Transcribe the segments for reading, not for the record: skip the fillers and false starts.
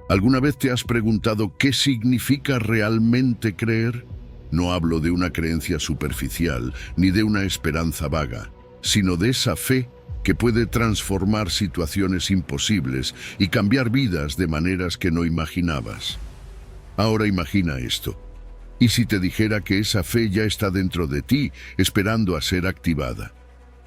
¿Alguna vez te has preguntado qué significa realmente creer? No hablo de una creencia superficial, ni de una esperanza vaga, sino de esa fe que puede transformar situaciones imposibles y cambiar vidas de maneras que no imaginabas. Ahora imagina esto. ¿Y si te dijera que esa fe ya está dentro de ti, esperando a ser activada?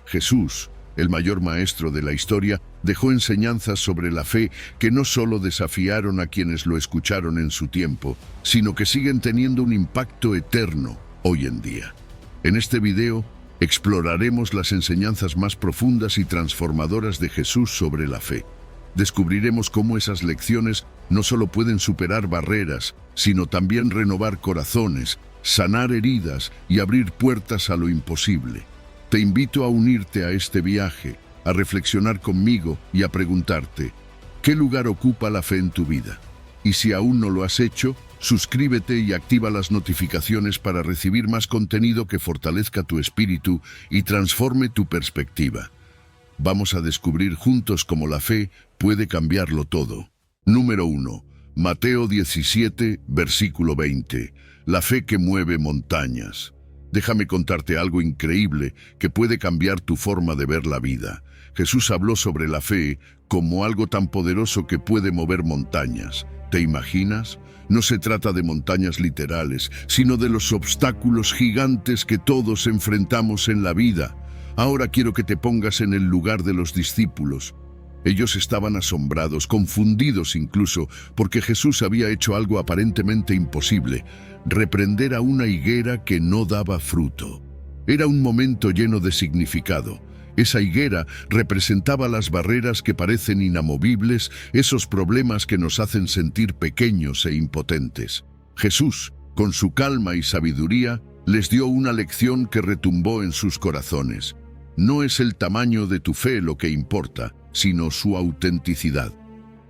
Jesús, el mayor maestro de la historia, dejó enseñanzas sobre la fe que no solo desafiaron a quienes lo escucharon en su tiempo, sino que siguen teniendo un impacto eterno hoy en día. En este video, exploraremos las enseñanzas más profundas y transformadoras de Jesús sobre la fe. Descubriremos cómo esas lecciones no solo pueden superar barreras, sino también renovar corazones, sanar heridas y abrir puertas a lo imposible. Te invito a unirte a este viaje, a reflexionar conmigo y a preguntarte, ¿qué lugar ocupa la fe en tu vida? Y si aún no lo has hecho, suscríbete y activa las notificaciones para recibir más contenido que fortalezca tu espíritu y transforme tu perspectiva. Vamos a descubrir juntos cómo la fe puede cambiarlo todo. Número 1. Mateo 17, versículo 20. La fe que mueve montañas. Déjame contarte algo increíble que puede cambiar tu forma de ver la vida. Jesús habló sobre la fe como algo tan poderoso que puede mover montañas. ¿Te imaginas? No se trata de montañas literales, sino de los obstáculos gigantes que todos enfrentamos en la vida. Ahora quiero que te pongas en el lugar de los discípulos. Ellos estaban asombrados, confundidos incluso, porque Jesús había hecho algo aparentemente imposible: reprender a una higuera que no daba fruto. Era un momento lleno de significado. Esa higuera representaba las barreras que parecen inamovibles, esos problemas que nos hacen sentir pequeños e impotentes. Jesús, con su calma y sabiduría, les dio una lección que retumbó en sus corazones. No es el tamaño de tu fe lo que importa, sino su autenticidad.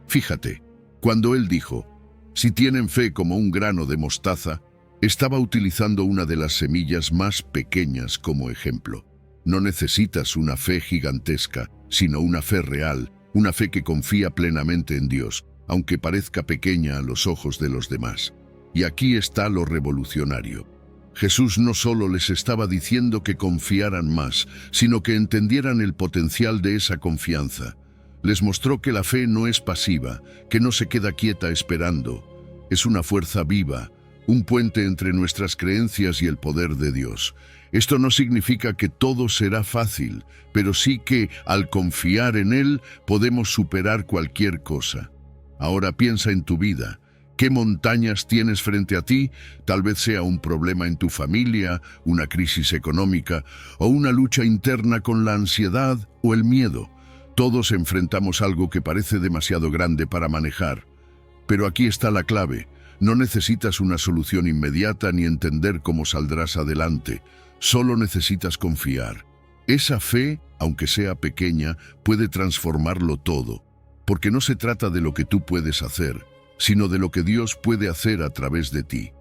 Fíjate, cuando él dijo, si tienen fe como un grano de mostaza, estaba utilizando una de las semillas más pequeñas como ejemplo. No necesitas una fe gigantesca, sino una fe real, una fe que confía plenamente en Dios, aunque parezca pequeña a los ojos de los demás. Y aquí está lo revolucionario. Jesús no solo les estaba diciendo que confiaran más, sino que entendieran el potencial de esa confianza. Les mostró que la fe no es pasiva, que no se queda quieta esperando. Es una fuerza viva, un puente entre nuestras creencias y el poder de Dios. Esto no significa que todo será fácil, pero sí que, al confiar en Él, podemos superar cualquier cosa. Ahora piensa en tu vida. ¿Qué montañas tienes frente a ti? Tal vez sea un problema en tu familia, una crisis económica o una lucha interna con la ansiedad o el miedo. Todos enfrentamos algo que parece demasiado grande para manejar. Pero aquí está la clave. No necesitas una solución inmediata ni entender cómo saldrás adelante. Solo necesitas confiar. Esa fe, aunque sea pequeña, puede transformarlo todo. Porque no se trata de lo que tú puedes hacer, sino de lo que Dios puede hacer a través de ti.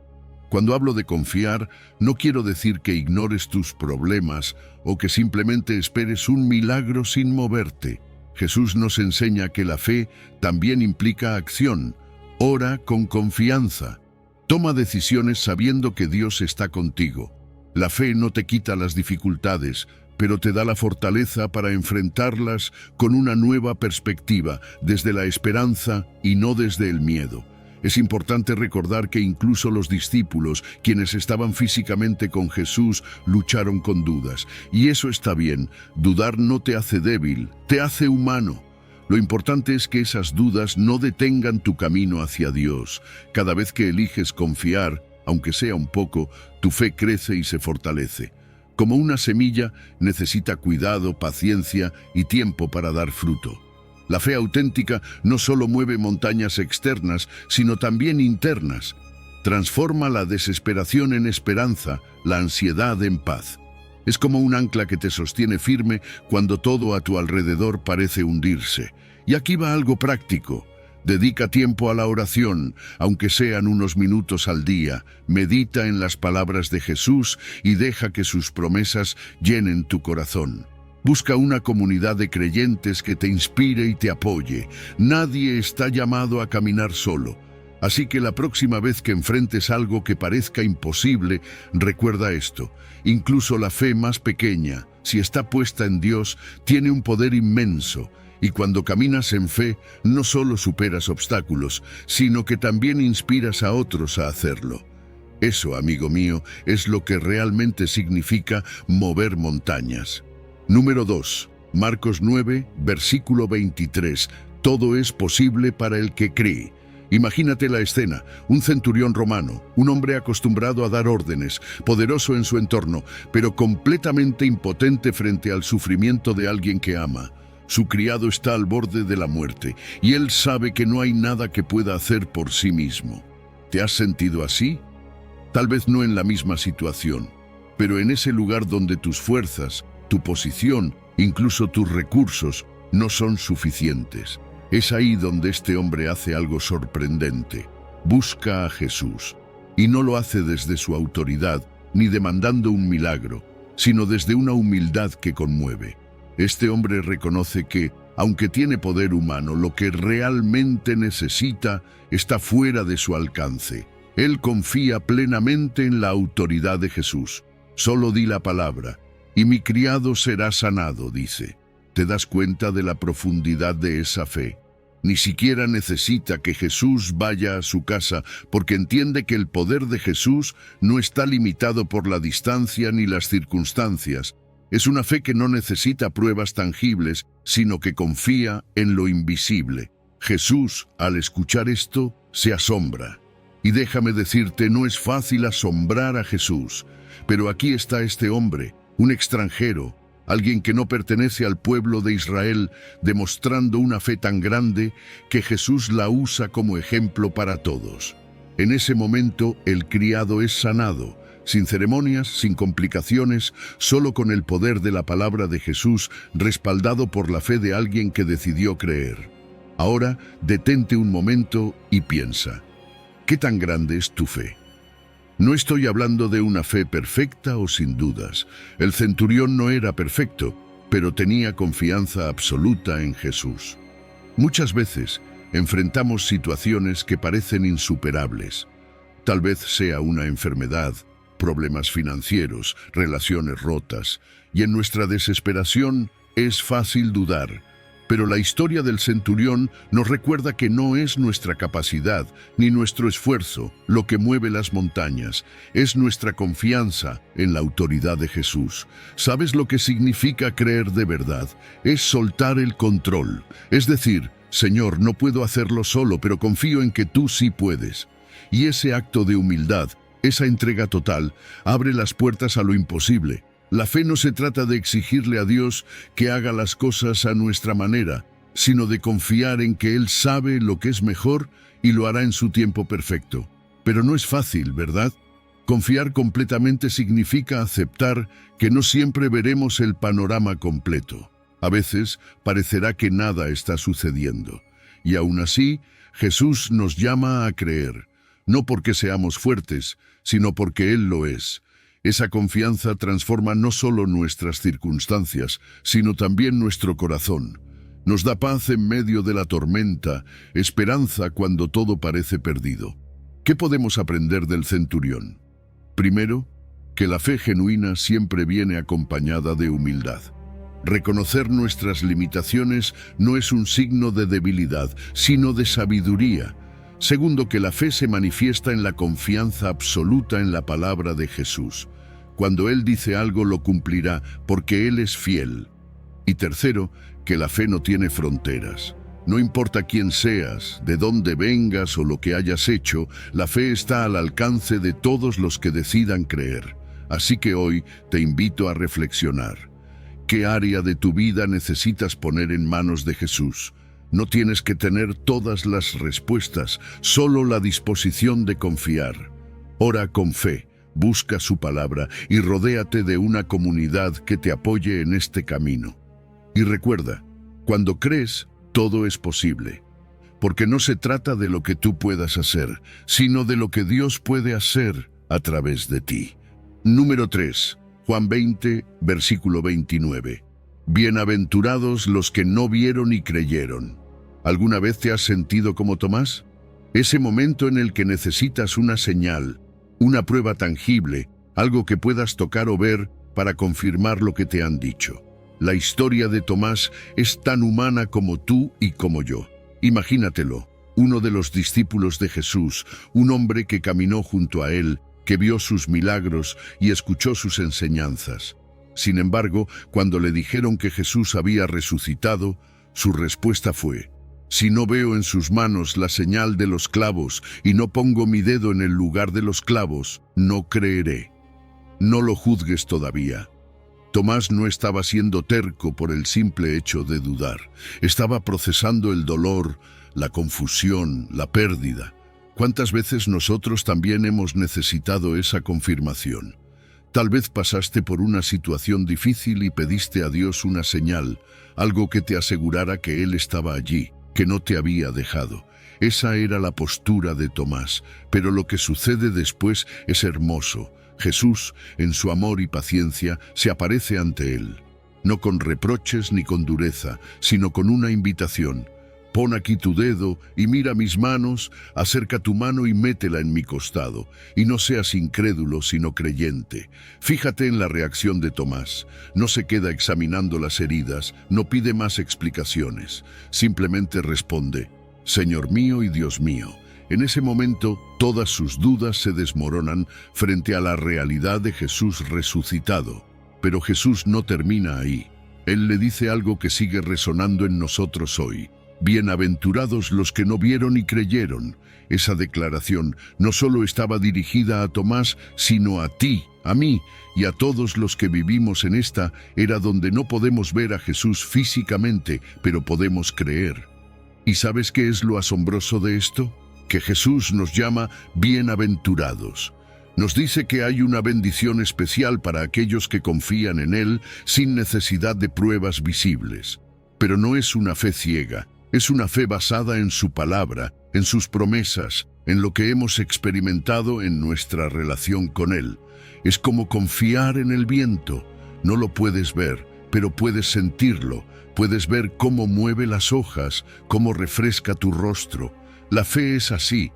Cuando hablo de confiar, no quiero decir que ignores tus problemas o que simplemente esperes un milagro sin moverte. Jesús nos enseña que la fe también implica acción. Ora con confianza. Toma decisiones sabiendo que Dios está contigo. La fe no te quita las dificultades, pero te da la fortaleza para enfrentarlas con una nueva perspectiva, desde la esperanza y no desde el miedo. Es importante recordar que incluso los discípulos, quienes estaban físicamente con Jesús, lucharon con dudas. Y eso está bien. Dudar no te hace débil, te hace humano. Lo importante es que esas dudas no detengan tu camino hacia Dios. Cada vez que eliges confiar, aunque sea un poco, tu fe crece y se fortalece. Como una semilla, necesita cuidado, paciencia y tiempo para dar fruto. La fe auténtica no solo mueve montañas externas, sino también internas. Transforma la desesperación en esperanza, la ansiedad en paz. Es como un ancla que te sostiene firme cuando todo a tu alrededor parece hundirse. Y aquí va algo práctico. Dedica tiempo a la oración, aunque sean unos minutos al día. Medita en las palabras de Jesús y deja que sus promesas llenen tu corazón. Busca una comunidad de creyentes que te inspire y te apoye. Nadie está llamado a caminar solo. Así que la próxima vez que enfrentes algo que parezca imposible, recuerda esto. Incluso la fe más pequeña, si está puesta en Dios, tiene un poder inmenso. Y cuando caminas en fe, no solo superas obstáculos, sino que también inspiras a otros a hacerlo. Eso, amigo mío, es lo que realmente significa mover montañas. Número 2. Marcos 9, versículo 23. Todo es posible para el que cree. Imagínate la escena, un centurión romano, un hombre acostumbrado a dar órdenes, poderoso en su entorno, pero completamente impotente frente al sufrimiento de alguien que ama. Su criado está al borde de la muerte, y él sabe que no hay nada que pueda hacer por sí mismo. ¿Te has sentido así? Tal vez no en la misma situación, pero en ese lugar donde tus fuerzas, tu posición, incluso tus recursos, no son suficientes. Es ahí donde este hombre hace algo sorprendente. Busca a Jesús. Y no lo hace desde su autoridad, ni demandando un milagro, sino desde una humildad que conmueve. Este hombre reconoce que, aunque tiene poder humano, lo que realmente necesita está fuera de su alcance. Él confía plenamente en la autoridad de Jesús. Solo di la palabra, y mi criado será sanado, dice. ¿Te das cuenta de la profundidad de esa fe? Ni siquiera necesita que Jesús vaya a su casa porque entiende que el poder de Jesús no está limitado por la distancia ni las circunstancias. Es una fe que no necesita pruebas tangibles, sino que confía en lo invisible. Jesús, al escuchar esto, se asombra. Y déjame decirte, no es fácil asombrar a Jesús, pero aquí está este hombre, un extranjero, alguien que no pertenece al pueblo de Israel, demostrando una fe tan grande que Jesús la usa como ejemplo para todos. En ese momento, el criado es sanado, sin ceremonias, sin complicaciones, solo con el poder de la palabra de Jesús, respaldado por la fe de alguien que decidió creer. Ahora, detente un momento y piensa, ¿qué tan grande es tu fe? No estoy hablando de una fe perfecta o sin dudas. El centurión no era perfecto, pero tenía confianza absoluta en Jesús. Muchas veces enfrentamos situaciones que parecen insuperables. Tal vez sea una enfermedad, problemas financieros, relaciones rotas, y en nuestra desesperación es fácil dudar. Pero la historia del centurión nos recuerda que no es nuestra capacidad ni nuestro esfuerzo lo que mueve las montañas, es nuestra confianza en la autoridad de Jesús. ¿Sabes lo que significa creer de verdad? Es soltar el control, es decir, Señor, no puedo hacerlo solo, pero confío en que tú sí puedes. Y ese acto de humildad, esa entrega total, abre las puertas a lo imposible. La fe no se trata de exigirle a Dios que haga las cosas a nuestra manera, sino de confiar en que Él sabe lo que es mejor y lo hará en su tiempo perfecto. Pero no es fácil, ¿verdad? Confiar completamente significa aceptar que no siempre veremos el panorama completo. A veces parecerá que nada está sucediendo. Y aún así, Jesús nos llama a creer, no porque seamos fuertes, sino porque Él lo es. Esa confianza transforma no solo nuestras circunstancias, sino también nuestro corazón. Nos da paz en medio de la tormenta, esperanza cuando todo parece perdido. ¿Qué podemos aprender del centurión? Primero, que la fe genuina siempre viene acompañada de humildad. Reconocer nuestras limitaciones no es un signo de debilidad, sino de sabiduría. Segundo, que la fe se manifiesta en la confianza absoluta en la palabra de Jesús. Cuando Él dice algo, lo cumplirá, porque Él es fiel. Y tercero, que la fe no tiene fronteras. No importa quién seas, de dónde vengas o lo que hayas hecho, la fe está al alcance de todos los que decidan creer. Así que hoy te invito a reflexionar. ¿Qué área de tu vida necesitas poner en manos de Jesús? No tienes que tener todas las respuestas, solo la disposición de confiar. Ora con fe, busca su palabra y rodéate de una comunidad que te apoye en este camino. Y recuerda, cuando crees, todo es posible. Porque no se trata de lo que tú puedas hacer, sino de lo que Dios puede hacer a través de ti. Número 3, Juan 20, versículo 29. Bienaventurados los que no vieron y creyeron. ¿Alguna vez te has sentido como Tomás? Ese momento en el que necesitas una señal, una prueba tangible, algo que puedas tocar o ver para confirmar lo que te han dicho. La historia de Tomás es tan humana como tú y como yo. Imagínatelo, uno de los discípulos de Jesús, un hombre que caminó junto a él, que vio sus milagros y escuchó sus enseñanzas. Sin embargo, cuando le dijeron que Jesús había resucitado, su respuesta fue: si no veo en sus manos la señal de los clavos y no pongo mi dedo en el lugar de los clavos, no creeré. No lo juzgues todavía. Tomás no estaba siendo terco por el simple hecho de dudar. Estaba procesando el dolor, la confusión, la pérdida. ¿Cuántas veces nosotros también hemos necesitado esa confirmación? Tal vez pasaste por una situación difícil y pediste a Dios una señal, algo que te asegurara que Él estaba allí, que no te había dejado. Esa era la postura de Tomás, pero lo que sucede después es hermoso. Jesús, en su amor y paciencia, se aparece ante él, no con reproches ni con dureza, sino con una invitación. Pon aquí tu dedo y mira mis manos, acerca tu mano y métela en mi costado, y no seas incrédulo sino creyente. Fíjate en la reacción de Tomás. No se queda examinando las heridas, no pide más explicaciones. Simplemente responde: Señor mío y Dios mío. En ese momento, todas sus dudas se desmoronan frente a la realidad de Jesús resucitado. Pero Jesús no termina ahí. Él le dice algo que sigue resonando en nosotros hoy. Bienaventurados los que no vieron y creyeron. Esa declaración no solo estaba dirigida a Tomás, sino a ti, a mí y a todos los que vivimos en esta era donde no podemos ver a Jesús físicamente, pero podemos creer. ¿Y sabes qué es lo asombroso de esto? Que Jesús nos llama bienaventurados. Nos dice que hay una bendición especial para aquellos que confían en Él sin necesidad de pruebas visibles. Pero no es una fe ciega. Es una fe basada en su palabra, en sus promesas, en lo que hemos experimentado en nuestra relación con Él. Es como confiar en el viento. No lo puedes ver, pero puedes sentirlo. Puedes ver cómo mueve las hojas, cómo refresca tu rostro. La fe es así.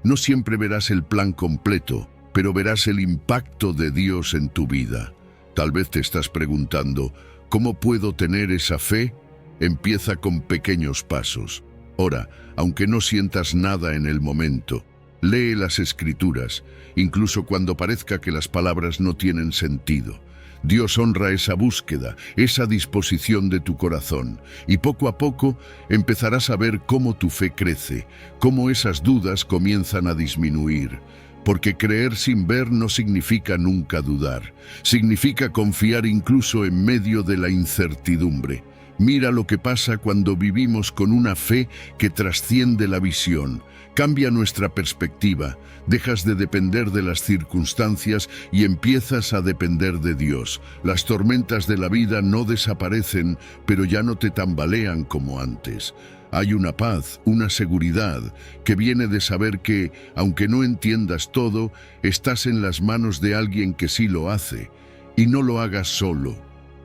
No siempre verás el plan completo, pero verás el impacto de Dios en tu vida. Tal vez te estás preguntando, ¿cómo puedo tener esa fe? Empieza con pequeños pasos. Ora, aunque no sientas nada en el momento. Lee las Escrituras, incluso cuando parezca que las palabras no tienen sentido. Dios honra esa búsqueda, esa disposición de tu corazón, y poco a poco empezarás a ver cómo tu fe crece, cómo esas dudas comienzan a disminuir. Porque creer sin ver no significa nunca dudar, significa confiar incluso en medio de la incertidumbre. Mira lo que pasa cuando vivimos con una fe que trasciende la visión. Cambia nuestra perspectiva, dejas de depender de las circunstancias y empiezas a depender de Dios. Las tormentas de la vida no desaparecen, pero ya no te tambalean como antes. Hay una paz, una seguridad, que viene de saber que, aunque no entiendas todo, estás en las manos de alguien que sí lo hace. Y no lo hagas solo.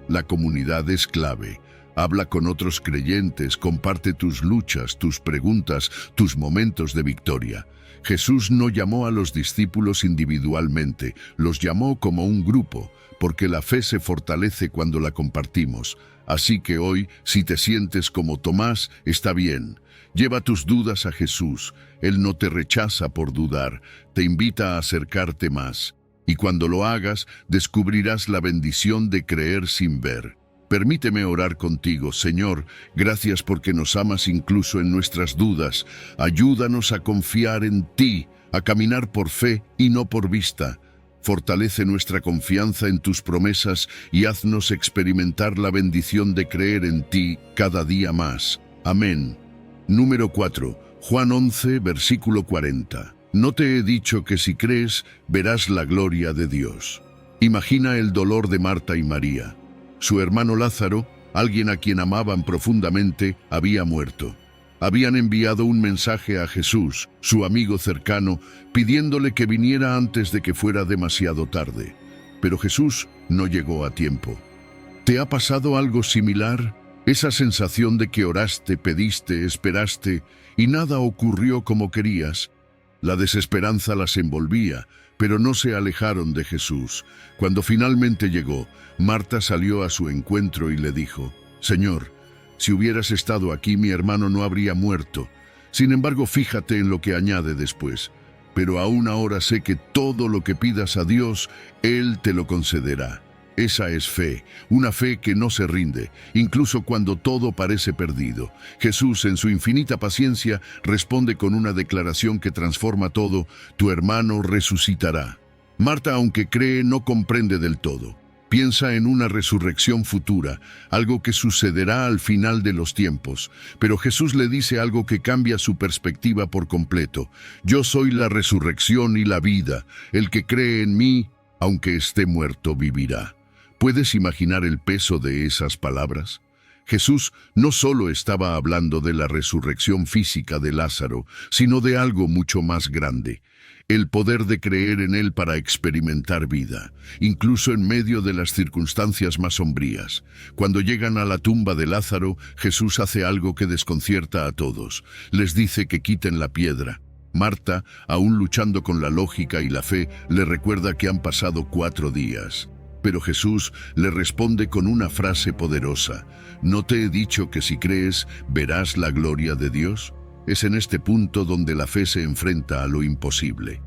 La comunidad es clave. Habla con otros creyentes, comparte tus luchas, tus preguntas, tus momentos de victoria. Jesús no llamó a los discípulos individualmente, los llamó como un grupo, porque la fe se fortalece cuando la compartimos. Así que hoy, si te sientes como Tomás, está bien. Lleva tus dudas a Jesús. Él no te rechaza por dudar, te invita a acercarte más. Y cuando lo hagas, descubrirás la bendición de creer sin ver. Permíteme orar contigo, Señor. Gracias porque nos amas incluso en nuestras dudas. Ayúdanos a confiar en ti, a caminar por fe y no por vista. Fortalece nuestra confianza en tus promesas y haznos experimentar la bendición de creer en ti cada día más. Amén. Número 4. Juan 11, versículo 40. No te he dicho que si crees, verás la gloria de Dios. Imagina el dolor de Marta y María. Su hermano Lázaro, alguien a quien amaban profundamente, había muerto. Habían enviado un mensaje a Jesús, su amigo cercano, pidiéndole que viniera antes de que fuera demasiado tarde. Pero Jesús no llegó a tiempo. ¿Te ha pasado algo similar? Esa sensación de que oraste, pediste, esperaste y nada ocurrió como querías. La desesperanza las envolvía, pero no se alejaron de Jesús. Cuando finalmente llegó, Marta salió a su encuentro y le dijo: «Señor, si hubieras estado aquí, mi hermano no habría muerto. Sin embargo, fíjate en lo que añade después. Pero aún ahora sé que todo lo que pidas a Dios, Él te lo concederá». Esa es fe, una fe que no se rinde, incluso cuando todo parece perdido. Jesús, en su infinita paciencia, responde con una declaración que transforma todo: «Tu hermano resucitará». Marta, aunque cree, no comprende del todo. Piensa en una resurrección futura, algo que sucederá al final de los tiempos. Pero Jesús le dice algo que cambia su perspectiva por completo: «Yo soy la resurrección y la vida. El que cree en mí, aunque esté muerto, vivirá». ¿Puedes imaginar el peso de esas palabras? Jesús no solo estaba hablando de la resurrección física de Lázaro, sino de algo mucho más grande: el poder de creer en Él para experimentar vida, incluso en medio de las circunstancias más sombrías. Cuando llegan a la tumba de Lázaro, Jesús hace algo que desconcierta a todos. Les dice que quiten la piedra. Marta, aún luchando con la lógica y la fe, le recuerda que han pasado 4 días. Pero Jesús le responde con una frase poderosa: «¿No te he dicho que si crees, verás la gloria de Dios?». Es en este punto donde la fe se enfrenta a lo imposible.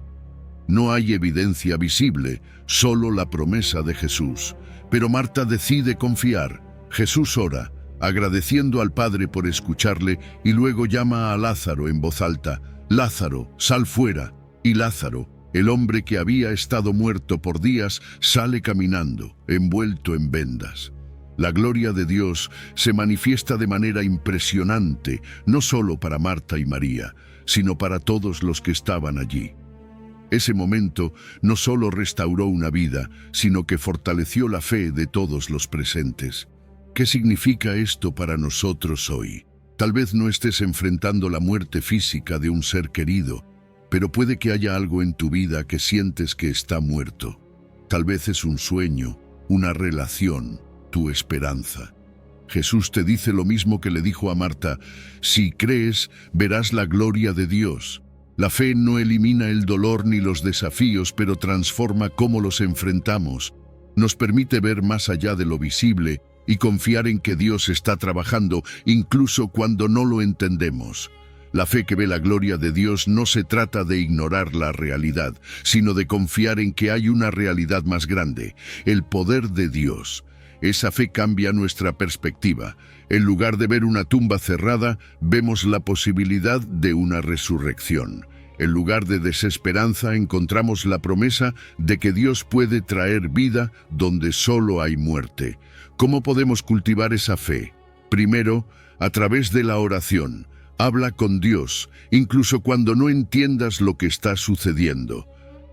No hay evidencia visible, solo la promesa de Jesús. Pero Marta decide confiar. Jesús ora, agradeciendo al Padre por escucharle, y luego llama a Lázaro en voz alta: «Lázaro, sal fuera». Y Lázaro, el hombre que había estado muerto por días, sale caminando, envuelto en vendas. La gloria de Dios se manifiesta de manera impresionante, no solo para Marta y María, sino para todos los que estaban allí. Ese momento no solo restauró una vida, sino que fortaleció la fe de todos los presentes. ¿Qué significa esto para nosotros hoy? Tal vez no estés enfrentando la muerte física de un ser querido, pero puede que haya algo en tu vida que sientes que está muerto. Tal vez es un sueño, una relación, tu esperanza. Jesús te dice lo mismo que le dijo a Marta: «Si crees, verás la gloria de Dios». La fe no elimina el dolor ni los desafíos, pero transforma cómo los enfrentamos. Nos permite ver más allá de lo visible y confiar en que Dios está trabajando, incluso cuando no lo entendemos. La fe que ve la gloria de Dios no se trata de ignorar la realidad, sino de confiar en que hay una realidad más grande, el poder de Dios. Esa fe cambia nuestra perspectiva. En lugar de ver una tumba cerrada, vemos la posibilidad de una resurrección. En lugar de desesperanza, encontramos la promesa de que Dios puede traer vida donde solo hay muerte. ¿Cómo podemos cultivar esa fe? Primero, a través de la oración. Habla con Dios, incluso cuando no entiendas lo que está sucediendo.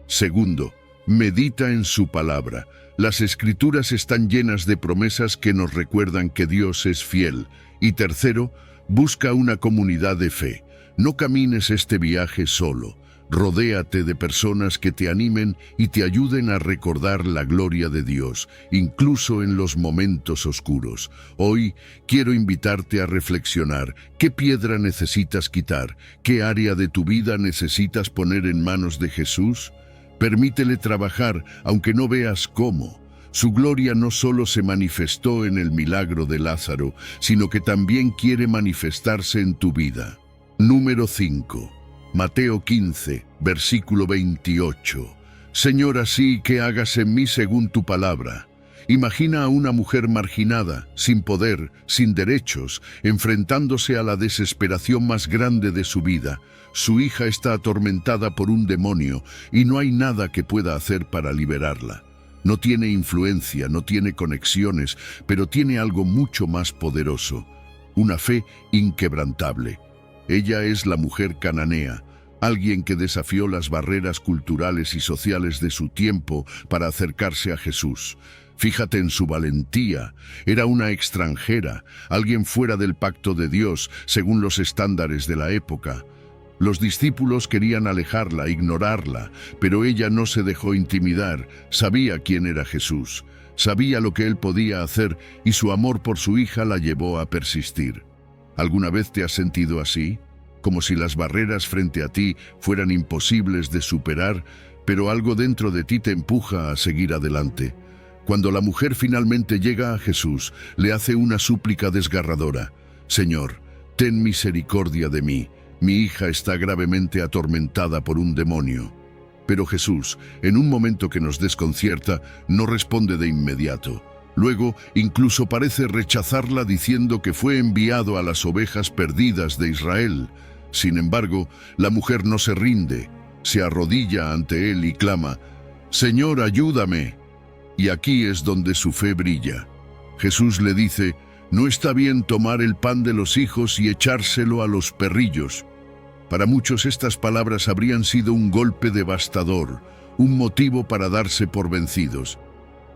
Segundo, medita en su palabra. Las Escrituras están llenas de promesas que nos recuerdan que Dios es fiel. Y tercero, busca una comunidad de fe. No camines este viaje solo. Rodéate de personas que te animen y te ayuden a recordar la gloria de Dios, incluso en los momentos oscuros. Hoy quiero invitarte a reflexionar. ¿Qué piedra necesitas quitar? ¿Qué área de tu vida necesitas poner en manos de Jesús? Permítele trabajar, aunque no veas cómo. Su gloria no solo se manifestó en el milagro de Lázaro, sino que también quiere manifestarse en tu vida. Número 5. Mateo 15, versículo 28. Señor, así que hagas en mí según tu palabra. Imagina a una mujer marginada, sin poder, sin derechos, enfrentándose a la desesperación más grande de su vida. Su hija está atormentada por un demonio y no hay nada que pueda hacer para liberarla. No tiene influencia, no tiene conexiones, pero tiene algo mucho más poderoso: una fe inquebrantable. Ella es la mujer cananea, alguien que desafió las barreras culturales y sociales de su tiempo para acercarse a Jesús. Fíjate en su valentía. Era una extranjera, alguien fuera del pacto de Dios, según los estándares de la época. Los discípulos querían alejarla, ignorarla, pero ella no se dejó intimidar, sabía quién era Jesús. Sabía lo que él podía hacer y su amor por su hija la llevó a persistir. ¿Alguna vez te has sentido así? Como si las barreras frente a ti fueran imposibles de superar, pero algo dentro de ti te empuja a seguir adelante. Cuando la mujer finalmente llega a Jesús, le hace una súplica desgarradora. «Señor, ten misericordia de mí. Mi hija está gravemente atormentada por un demonio». Pero Jesús, en un momento que nos desconcierta, no responde de inmediato. Luego, incluso parece rechazarla diciendo que fue enviado a las ovejas perdidas de Israel. Sin embargo, la mujer no se rinde, se arrodilla ante él y clama, «Señor, ayúdame». Y aquí es donde su fe brilla. Jesús le dice, «No está bien tomar el pan de los hijos y echárselo a los perrillos». Para muchos estas palabras habrían sido un golpe devastador, un motivo para darse por vencidos.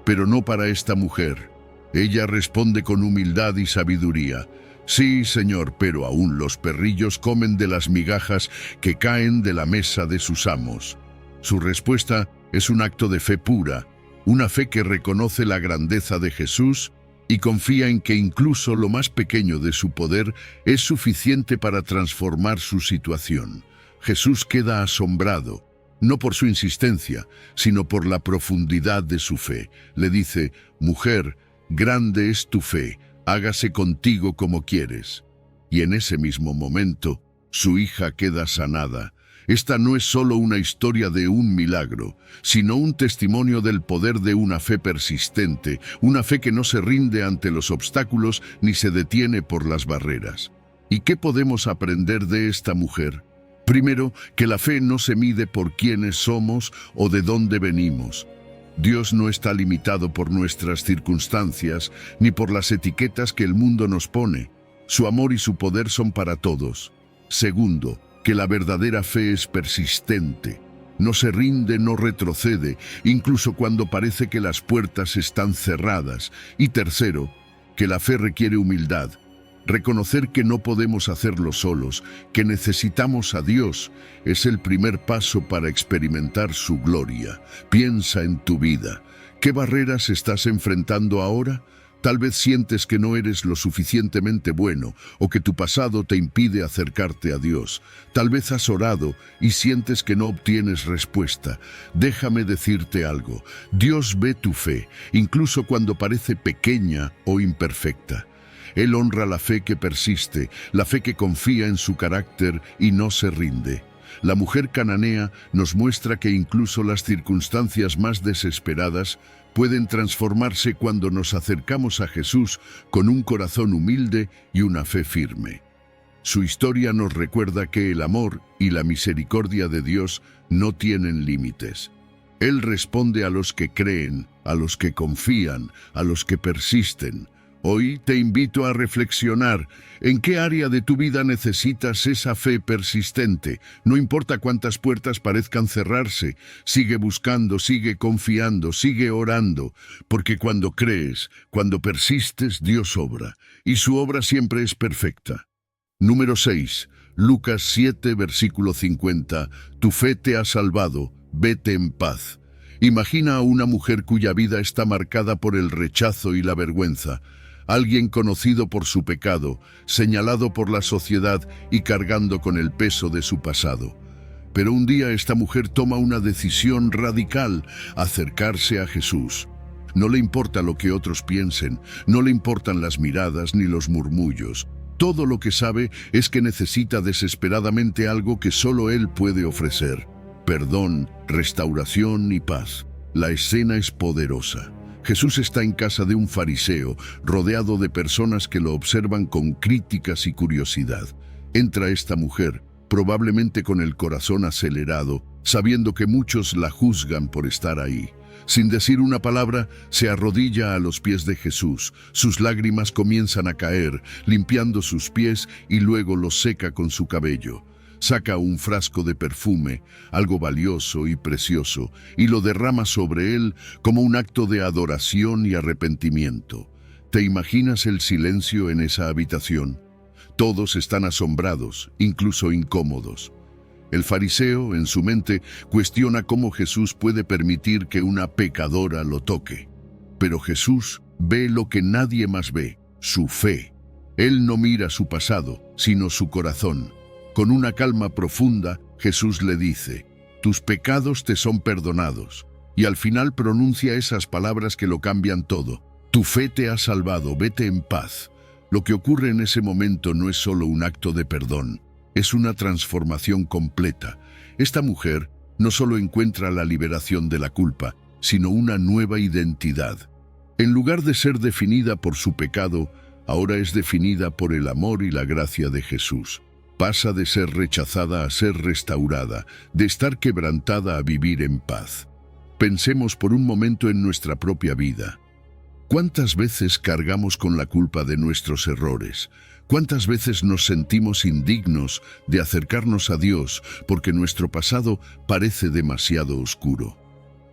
Pero no para esta mujer. Ella responde con humildad y sabiduría. «Sí, Señor, pero aún los perrillos comen de las migajas que caen de la mesa de sus amos». Su respuesta es un acto de fe pura, una fe que reconoce la grandeza de Jesús y confía en que incluso lo más pequeño de su poder es suficiente para transformar su situación. Jesús queda asombrado, no por su insistencia, sino por la profundidad de su fe. Le dice, «Mujer, grande es tu fe, hágase contigo como quieres». Y en ese mismo momento, su hija queda sanada. Esta no es solo una historia de un milagro, sino un testimonio del poder de una fe persistente, una fe que no se rinde ante los obstáculos ni se detiene por las barreras. ¿Y qué podemos aprender de esta mujer? Primero, que la fe no se mide por quiénes somos o de dónde venimos. Dios no está limitado por nuestras circunstancias ni por las etiquetas que el mundo nos pone. Su amor y su poder son para todos. Segundo, que la verdadera fe es persistente. No se rinde, no retrocede, incluso cuando parece que las puertas están cerradas. Y tercero, que la fe requiere humildad. Reconocer que no podemos hacerlo solos, que necesitamos a Dios, es el primer paso para experimentar su gloria. Piensa en tu vida. ¿Qué barreras estás enfrentando ahora? Tal vez sientes que no eres lo suficientemente bueno o que tu pasado te impide acercarte a Dios. Tal vez has orado y sientes que no obtienes respuesta. Déjame decirte algo. Dios ve tu fe, incluso cuando parece pequeña o imperfecta. Él honra la fe que persiste, la fe que confía en su carácter y no se rinde. La mujer cananea nos muestra que incluso las circunstancias más desesperadas pueden transformarse cuando nos acercamos a Jesús con un corazón humilde y una fe firme. Su historia nos recuerda que el amor y la misericordia de Dios no tienen límites. Él responde a los que creen, a los que confían, a los que persisten. Hoy te invito a reflexionar en qué área de tu vida necesitas esa fe persistente. No importa cuántas puertas parezcan cerrarse, sigue buscando, sigue confiando, sigue orando, porque cuando crees, cuando persistes, Dios obra, y su obra siempre es perfecta. Número 6. Lucas 7, versículo 50. Tu fe te ha salvado, vete en paz. Imagina a una mujer cuya vida está marcada por el rechazo y la vergüenza. Alguien conocido por su pecado, señalado por la sociedad y cargando con el peso de su pasado. Pero un día esta mujer toma una decisión radical: acercarse a Jesús. No le importa lo que otros piensen, no le importan las miradas ni los murmullos. Todo lo que sabe es que necesita desesperadamente algo que solo Él puede ofrecer: perdón, restauración y paz. La escena es poderosa. Jesús está en casa de un fariseo, rodeado de personas que lo observan con críticas y curiosidad. Entra esta mujer, probablemente con el corazón acelerado, sabiendo que muchos la juzgan por estar ahí. Sin decir una palabra, se arrodilla a los pies de Jesús. Sus lágrimas comienzan a caer, limpiando sus pies, y luego los seca con su cabello. Saca un frasco de perfume, algo valioso y precioso, y lo derrama sobre él como un acto de adoración y arrepentimiento. ¿Te imaginas el silencio en esa habitación? Todos están asombrados, incluso incómodos. El fariseo, en su mente, cuestiona cómo Jesús puede permitir que una pecadora lo toque. Pero Jesús ve lo que nadie más ve, su fe. Él no mira su pasado, sino su corazón. Con una calma profunda, Jesús le dice: tus pecados te son perdonados. Y al final pronuncia esas palabras que lo cambian todo: tu fe te ha salvado, vete en paz. Lo que ocurre en ese momento no es solo un acto de perdón, es una transformación completa. Esta mujer no solo encuentra la liberación de la culpa, sino una nueva identidad. En lugar de ser definida por su pecado, ahora es definida por el amor y la gracia de Jesús. Pasa de ser rechazada a ser restaurada, de estar quebrantada a vivir en paz. Pensemos por un momento en nuestra propia vida. ¿Cuántas veces cargamos con la culpa de nuestros errores? ¿Cuántas veces nos sentimos indignos de acercarnos a Dios porque nuestro pasado parece demasiado oscuro?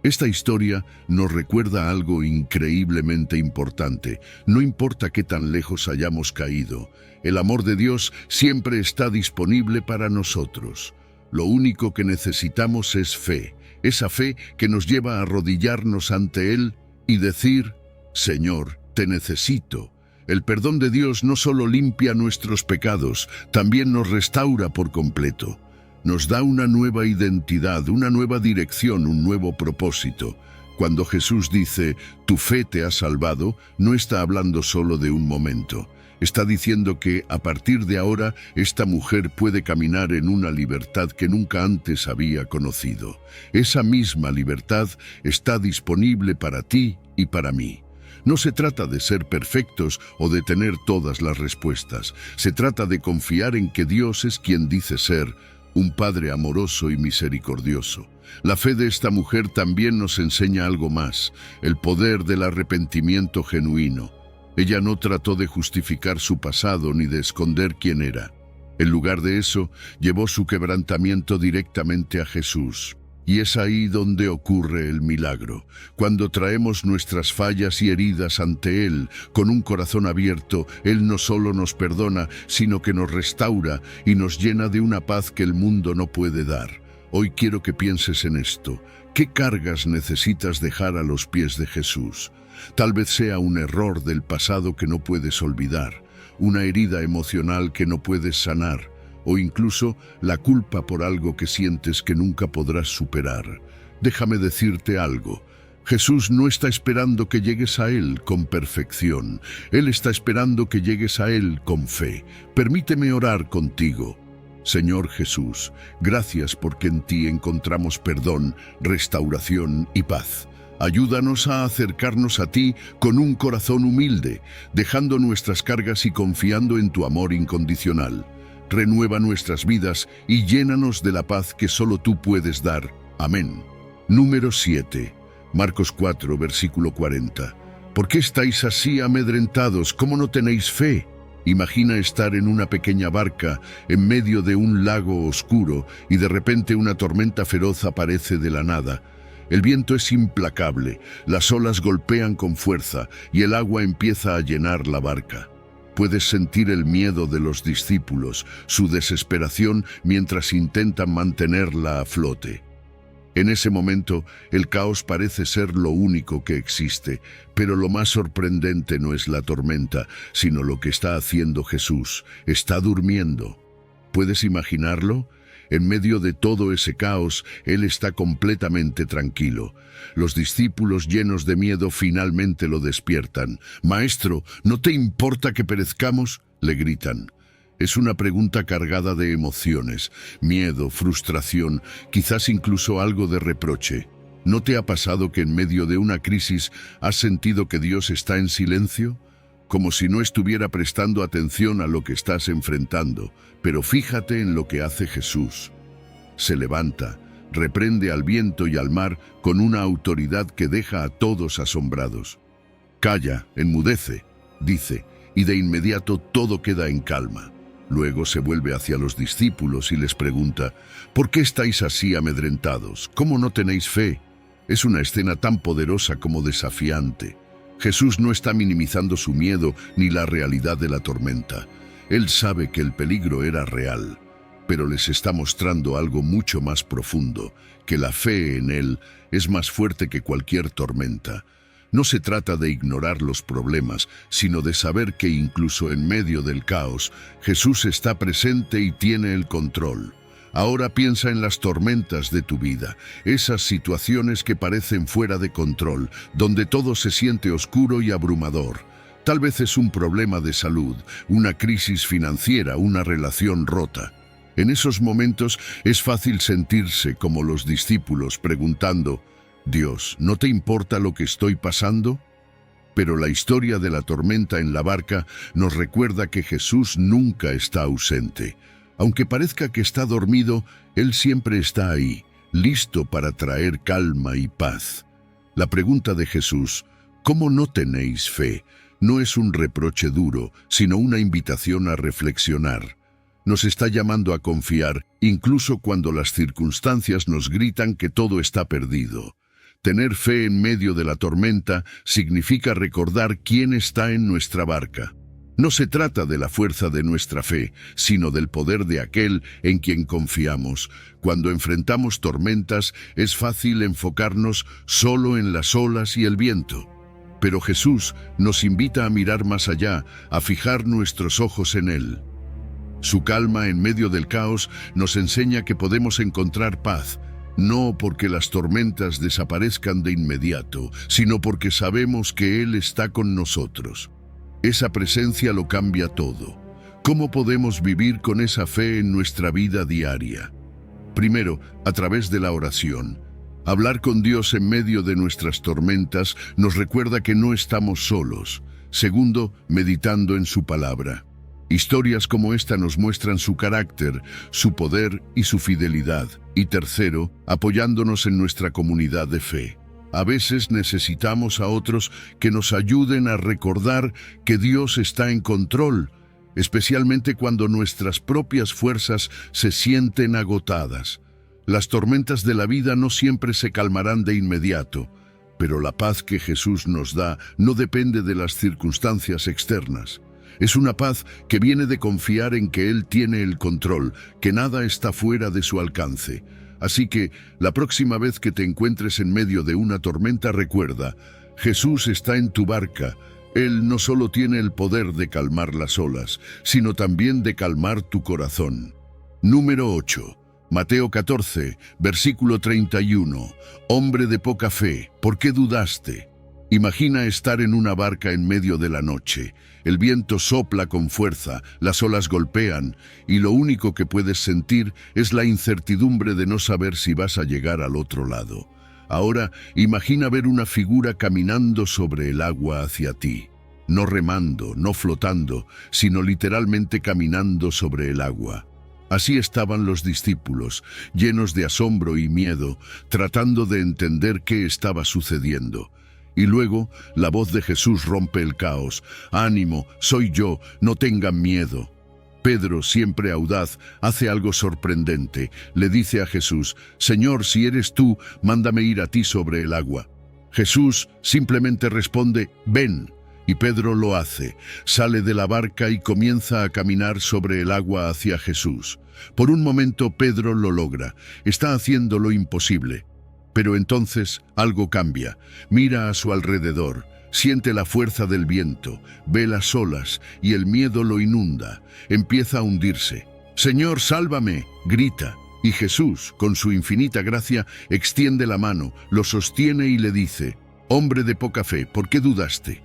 Esta historia nos recuerda algo increíblemente importante. No importa qué tan lejos hayamos caído, el amor de Dios siempre está disponible para nosotros. Lo único que necesitamos es fe, esa fe que nos lleva a arrodillarnos ante Él y decir: Señor, te necesito. El perdón de Dios no solo limpia nuestros pecados, también nos restaura por completo. Nos da una nueva identidad, una nueva dirección, un nuevo propósito. Cuando Jesús dice: tu fe te ha salvado, no está hablando solo de un momento. Está diciendo que, a partir de ahora, esta mujer puede caminar en una libertad que nunca antes había conocido. Esa misma libertad está disponible para ti y para mí. No se trata de ser perfectos o de tener todas las respuestas. Se trata de confiar en que Dios es quien dice ser: un Padre amoroso y misericordioso. La fe de esta mujer también nos enseña algo más: el poder del arrepentimiento genuino. Ella no trató de justificar su pasado ni de esconder quién era. En lugar de eso, llevó su quebrantamiento directamente a Jesús. Y es ahí donde ocurre el milagro. Cuando traemos nuestras fallas y heridas ante Él, con un corazón abierto, Él no solo nos perdona, sino que nos restaura y nos llena de una paz que el mundo no puede dar. Hoy quiero que pienses en esto. ¿Qué cargas necesitas dejar a los pies de Jesús? Tal vez sea un error del pasado que no puedes olvidar, una herida emocional que no puedes sanar, o incluso la culpa por algo que sientes que nunca podrás superar. Déjame decirte algo: Jesús no está esperando que llegues a Él con perfección. Él está esperando que llegues a Él con fe. Permíteme orar contigo. Señor Jesús, gracias porque en ti encontramos perdón, restauración y paz. Ayúdanos a acercarnos a ti con un corazón humilde, dejando nuestras cargas y confiando en tu amor incondicional. Renueva nuestras vidas y llénanos de la paz que solo tú puedes dar. Amén. Número 7. Marcos 4, versículo 40. ¿Por qué estáis así amedrentados? ¿Cómo no tenéis fe? Imagina estar en una pequeña barca en medio de un lago oscuro y de repente una tormenta feroz aparece de la nada. El viento es implacable, las olas golpean con fuerza y el agua empieza a llenar la barca. Puedes sentir el miedo de los discípulos, su desesperación mientras intentan mantenerla a flote. En ese momento, el caos parece ser lo único que existe, pero lo más sorprendente no es la tormenta, sino lo que está haciendo Jesús. Está durmiendo. ¿Puedes imaginarlo? En medio de todo ese caos, Él está completamente tranquilo. Los discípulos, llenos de miedo, finalmente lo despiertan. «Maestro, ¿no te importa que perezcamos?», le gritan. Es una pregunta cargada de emociones, miedo, frustración, quizás incluso algo de reproche. ¿No te ha pasado que en medio de una crisis has sentido que Dios está en silencio? Como si no estuviera prestando atención a lo que estás enfrentando. Pero fíjate en lo que hace Jesús. Se levanta, reprende al viento y al mar con una autoridad que deja a todos asombrados. «Calla, enmudece», dice, y de inmediato todo queda en calma. Luego se vuelve hacia los discípulos y les pregunta: «¿Por qué estáis así amedrentados? ¿Cómo no tenéis fe?». Es una escena tan poderosa como desafiante. Jesús no está minimizando su miedo ni la realidad de la tormenta. Él sabe que el peligro era real, pero les está mostrando algo mucho más profundo, que la fe en Él es más fuerte que cualquier tormenta. No se trata de ignorar los problemas, sino de saber que incluso en medio del caos, Jesús está presente y tiene el control. Ahora piensa en las tormentas de tu vida, esas situaciones que parecen fuera de control, donde todo se siente oscuro y abrumador. Tal vez es un problema de salud, una crisis financiera, una relación rota. En esos momentos es fácil sentirse como los discípulos preguntando: «Dios, ¿no te importa lo que estoy pasando?». Pero la historia de la tormenta en la barca nos recuerda que Jesús nunca está ausente. Aunque parezca que está dormido, Él siempre está ahí, listo para traer calma y paz. La pregunta de Jesús, ¿cómo no tenéis fe?, no es un reproche duro, sino una invitación a reflexionar. Nos está llamando a confiar, incluso cuando las circunstancias nos gritan que todo está perdido. Tener fe en medio de la tormenta significa recordar quién está en nuestra barca. No se trata de la fuerza de nuestra fe, sino del poder de aquel en quien confiamos. Cuando enfrentamos tormentas, es fácil enfocarnos solo en las olas y el viento. Pero Jesús nos invita a mirar más allá, a fijar nuestros ojos en Él. Su calma en medio del caos nos enseña que podemos encontrar paz, no porque las tormentas desaparezcan de inmediato, sino porque sabemos que Él está con nosotros. Esa presencia lo cambia todo. ¿Cómo podemos vivir con esa fe en nuestra vida diaria? Primero, a través de la oración. Hablar con Dios en medio de nuestras tormentas nos recuerda que no estamos solos. Segundo, meditando en su palabra. Historias como esta nos muestran su carácter, su poder y su fidelidad. Y tercero, apoyándonos en nuestra comunidad de fe. A veces necesitamos a otros que nos ayuden a recordar que Dios está en control, especialmente cuando nuestras propias fuerzas se sienten agotadas. Las tormentas de la vida no siempre se calmarán de inmediato, pero la paz que Jesús nos da no depende de las circunstancias externas. Es una paz que viene de confiar en que Él tiene el control, que nada está fuera de su alcance. Así que, la próxima vez que te encuentres en medio de una tormenta, recuerda, Jesús está en tu barca. Él no solo tiene el poder de calmar las olas, sino también de calmar tu corazón. Número 8. Mateo 14, versículo 31. Hombre de poca fe, ¿por qué dudaste? Imagina estar en una barca en medio de la noche. El viento sopla con fuerza, las olas golpean, y lo único que puedes sentir es la incertidumbre de no saber si vas a llegar al otro lado. Ahora, imagina ver una figura caminando sobre el agua hacia ti. No remando, no flotando, sino literalmente caminando sobre el agua. Así estaban los discípulos, llenos de asombro y miedo, tratando de entender qué estaba sucediendo. Y luego, la voz de Jesús rompe el caos. «Ánimo, soy yo, no tengan miedo». Pedro, siempre audaz, hace algo sorprendente. Le dice a Jesús: «Señor, si eres tú, mándame ir a ti sobre el agua». Jesús simplemente responde: «Ven». Y Pedro lo hace. Sale de la barca y comienza a caminar sobre el agua hacia Jesús. Por un momento Pedro lo logra. Está haciendo lo imposible. Pero entonces algo cambia. Mira a su alrededor, siente la fuerza del viento, ve las olas y el miedo lo inunda. Empieza a hundirse. «Señor, sálvame», grita. Y Jesús, con su infinita gracia, extiende la mano, lo sostiene y le dice: «Hombre de poca fe, ¿por qué dudaste?».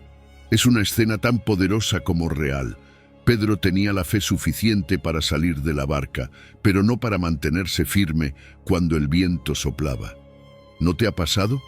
Es una escena tan poderosa como real. Pedro tenía la fe suficiente para salir de la barca, pero no para mantenerse firme cuando el viento soplaba. ¿No te ha pasado?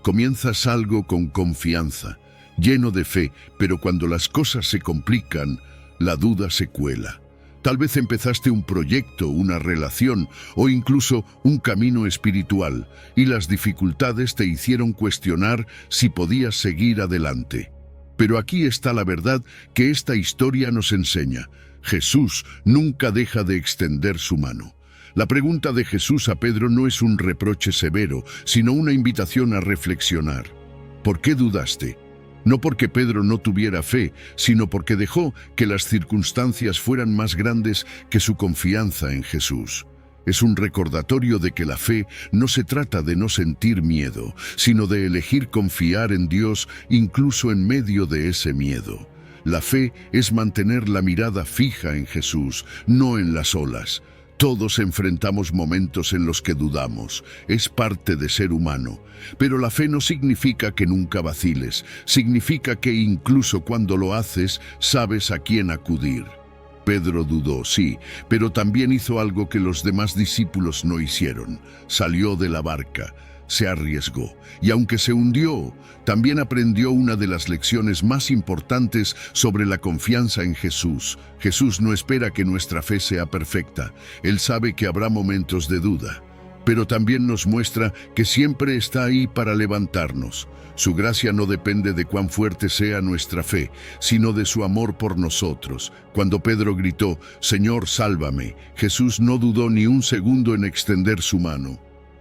Comienzas algo con confianza, lleno de fe, pero cuando las cosas se complican, la duda se cuela. Tal vez empezaste un proyecto, una relación o incluso un camino espiritual, y las dificultades te hicieron cuestionar si podías seguir adelante. Pero aquí está la verdad que esta historia nos enseña. Jesús nunca deja de extender su mano. La pregunta de Jesús a Pedro no es un reproche severo, sino una invitación a reflexionar. ¿Por qué dudaste? No porque Pedro no tuviera fe, sino porque dejó que las circunstancias fueran más grandes que su confianza en Jesús. Es un recordatorio de que la fe no se trata de no sentir miedo, sino de elegir confiar en Dios incluso en medio de ese miedo. La fe es mantener la mirada fija en Jesús, no en las olas. Todos enfrentamos momentos en los que dudamos, es parte de ser humano. Pero la fe no significa que nunca vaciles, significa que incluso cuando lo haces, sabes a quién acudir. Pedro dudó, sí, pero también hizo algo que los demás discípulos no hicieron. Salió de la barca, se arriesgó, y aunque se hundió, también aprendió una de las lecciones más importantes sobre la confianza en Jesús. Jesús no espera que nuestra fe sea perfecta. Él sabe que habrá momentos de duda, pero también nos muestra que siempre está ahí para levantarnos. Su gracia no depende de cuán fuerte sea nuestra fe, sino de su amor por nosotros. Cuando Pedro gritó, «Señor, sálvame», Jesús no dudó ni un segundo en extender su mano.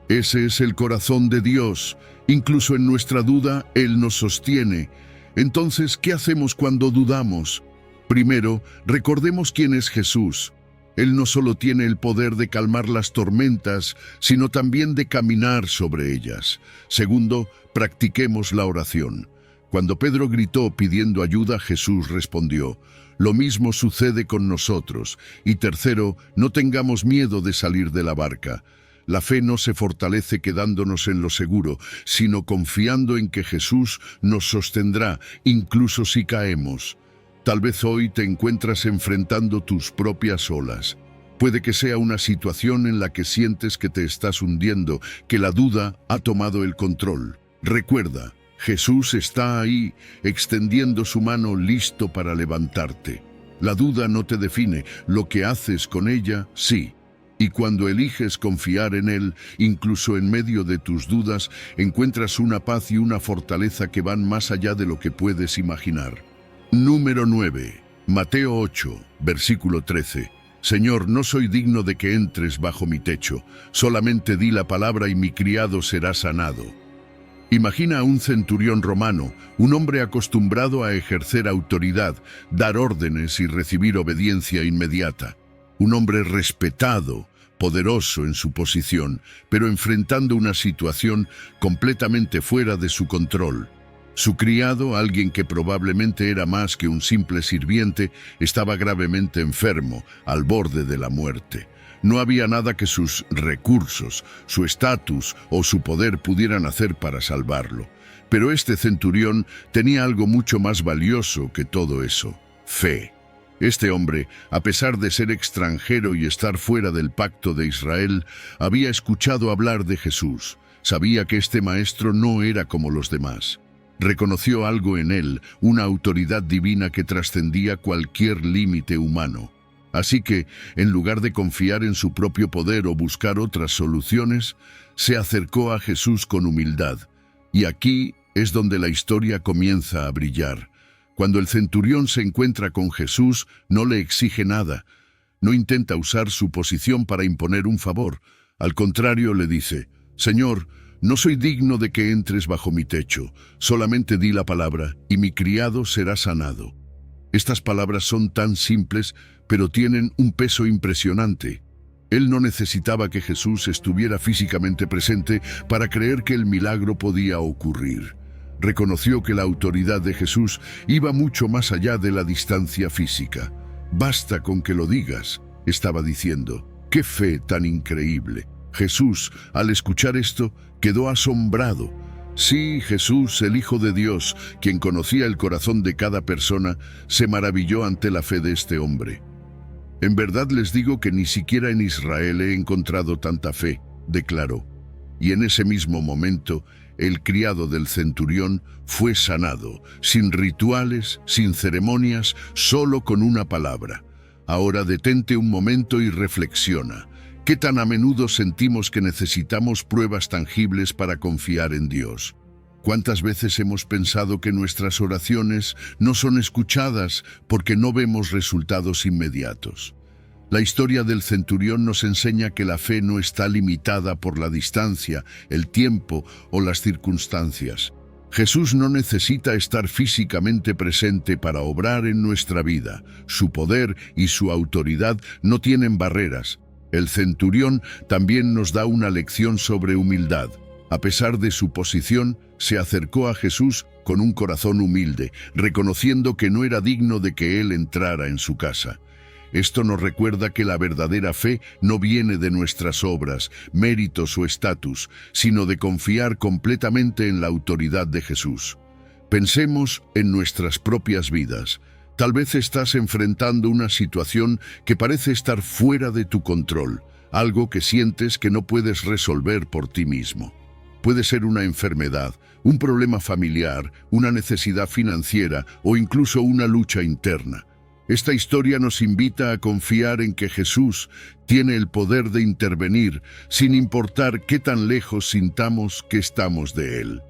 Ese es el corazón de Dios. Incluso en nuestra duda, Él nos sostiene. Entonces, ¿qué hacemos cuando dudamos? Primero, recordemos quién es Jesús. Él no solo tiene el poder de calmar las tormentas, sino también de caminar sobre ellas. Segundo, practiquemos la oración. Cuando Pedro gritó pidiendo ayuda, Jesús respondió. Lo mismo sucede con nosotros. Y tercero, no tengamos miedo de salir de la barca. La fe no se fortalece quedándonos en lo seguro, sino confiando en que Jesús nos sostendrá, incluso si caemos. Tal vez hoy te encuentras enfrentando tus propias olas. Puede que sea una situación en la que sientes que te estás hundiendo, que la duda ha tomado el control. Recuerda, Jesús está ahí, extendiendo su mano listo para levantarte. La duda no te define, lo que haces con ella, sí. Y cuando eliges confiar en Él, incluso en medio de tus dudas, encuentras una paz y una fortaleza que van más allá de lo que puedes imaginar. Número 9. Mateo 8, versículo 13. Señor, no soy digno de que entres bajo mi techo, solamente di la palabra y mi criado será sanado. Imagina a un centurión romano, un hombre acostumbrado a ejercer autoridad, dar órdenes y recibir obediencia inmediata. Un hombre respetado, poderoso en su posición, pero enfrentando una situación completamente fuera de su control. Su criado, alguien que probablemente era más que un simple sirviente, estaba gravemente enfermo, al borde de la muerte. No había nada que sus recursos, su estatus o su poder pudieran hacer para salvarlo. Pero este centurión tenía algo mucho más valioso que todo eso: fe. Este hombre, a pesar de ser extranjero y estar fuera del pacto de Israel, había escuchado hablar de Jesús. Sabía que este maestro no era como los demás. Reconoció algo en él, una autoridad divina que trascendía cualquier límite humano. Así que, en lugar de confiar en su propio poder o buscar otras soluciones, se acercó a Jesús con humildad. Y aquí es donde la historia comienza a brillar. Cuando el centurión se encuentra con Jesús, no le exige nada. No intenta usar su posición para imponer un favor. Al contrario, le dice, «Señor, no soy digno de que entres bajo mi techo. Solamente di la palabra, y mi criado será sanado». Estas palabras son tan simples, pero tienen un peso impresionante. Él no necesitaba que Jesús estuviera físicamente presente para creer que el milagro podía ocurrir. Reconoció que la autoridad de Jesús iba mucho más allá de la distancia física. «Basta con que lo digas», estaba diciendo. ¡Qué fe tan increíble! Jesús, al escuchar esto, quedó asombrado. Sí, Jesús, el Hijo de Dios, quien conocía el corazón de cada persona, se maravilló ante la fe de este hombre. «En verdad les digo que ni siquiera en Israel he encontrado tanta fe», declaró. Y en ese mismo momento, el criado del centurión fue sanado, sin rituales, sin ceremonias, solo con una palabra. Ahora detente un momento y reflexiona. ¿Qué tan a menudo sentimos que necesitamos pruebas tangibles para confiar en Dios? ¿Cuántas veces hemos pensado que nuestras oraciones no son escuchadas porque no vemos resultados inmediatos? La historia del centurión nos enseña que la fe no está limitada por la distancia, el tiempo o las circunstancias. Jesús no necesita estar físicamente presente para obrar en nuestra vida. Su poder y su autoridad no tienen barreras. El centurión también nos da una lección sobre humildad. A pesar de su posición, se acercó a Jesús con un corazón humilde, reconociendo que no era digno de que él entrara en su casa. Esto nos recuerda que la verdadera fe no viene de nuestras obras, méritos o estatus, sino de confiar completamente en la autoridad de Jesús. Pensemos en nuestras propias vidas. Tal vez estás enfrentando una situación que parece estar fuera de tu control, algo que sientes que no puedes resolver por ti mismo. Puede ser una enfermedad, un problema familiar, una necesidad financiera o incluso una lucha interna. Esta historia nos invita a confiar en que Jesús tiene el poder de intervenir sin importar qué tan lejos sintamos que estamos de Él.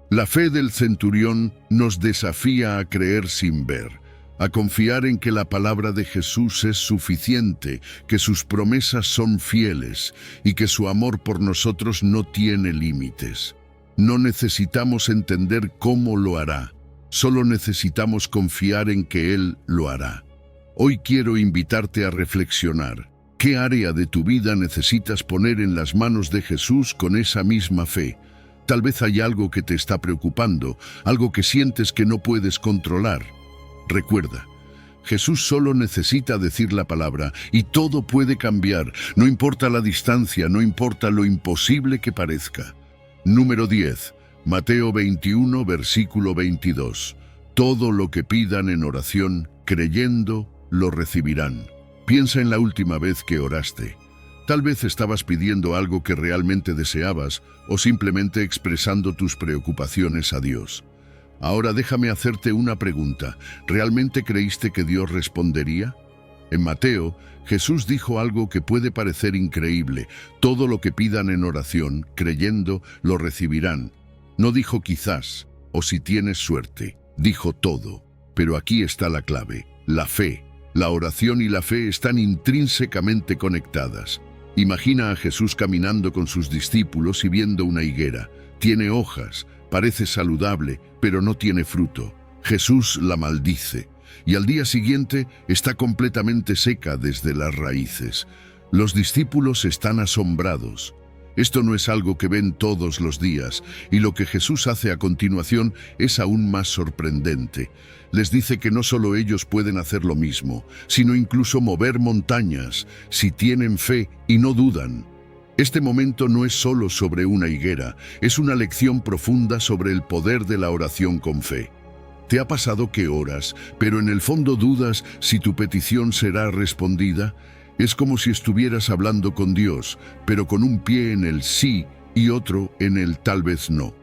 La fe del centurión nos desafía a creer sin ver, a confiar en que la palabra de Jesús es suficiente, que sus promesas son fieles y que su amor por nosotros no tiene límites. No necesitamos entender cómo lo hará, solo necesitamos confiar en que Él lo hará. Hoy quiero invitarte a reflexionar. ¿Qué área de tu vida necesitas poner en las manos de Jesús con esa misma fe? Tal vez hay algo que te está preocupando, algo que sientes que no puedes controlar. Recuerda, Jesús solo necesita decir la palabra y todo puede cambiar, no importa la distancia, no importa lo imposible que parezca. Número 10, Mateo 21, versículo 22. Todo lo que pidan en oración, creyendo, lo recibirán. Piensa en la última vez que oraste. Tal vez estabas pidiendo algo que realmente deseabas o simplemente expresando tus preocupaciones a Dios. Ahora déjame hacerte una pregunta. ¿Realmente creíste que Dios respondería? En Mateo, Jesús dijo algo que puede parecer increíble. Todo lo que pidan en oración, creyendo, lo recibirán. No dijo quizás, o si tienes suerte. Dijo todo. Pero aquí está la clave, la fe. La oración y la fe están intrínsecamente conectadas. Imagina a Jesús caminando con sus discípulos y viendo una higuera. Tiene hojas, parece saludable, pero no tiene fruto. Jesús la maldice, y al día siguiente está completamente seca desde las raíces. Los discípulos están asombrados. Esto no es algo que ven todos los días, y lo que Jesús hace a continuación es aún más sorprendente. Les dice que no solo ellos pueden hacer lo mismo, sino incluso mover montañas, si tienen fe y no dudan. Este momento no es solo sobre una higuera, es una lección profunda sobre el poder de la oración con fe. ¿Te ha pasado que oras, pero en el fondo dudas si tu petición será respondida? Es como si estuvieras hablando con Dios, pero con un pie en el sí y otro en el tal vez no.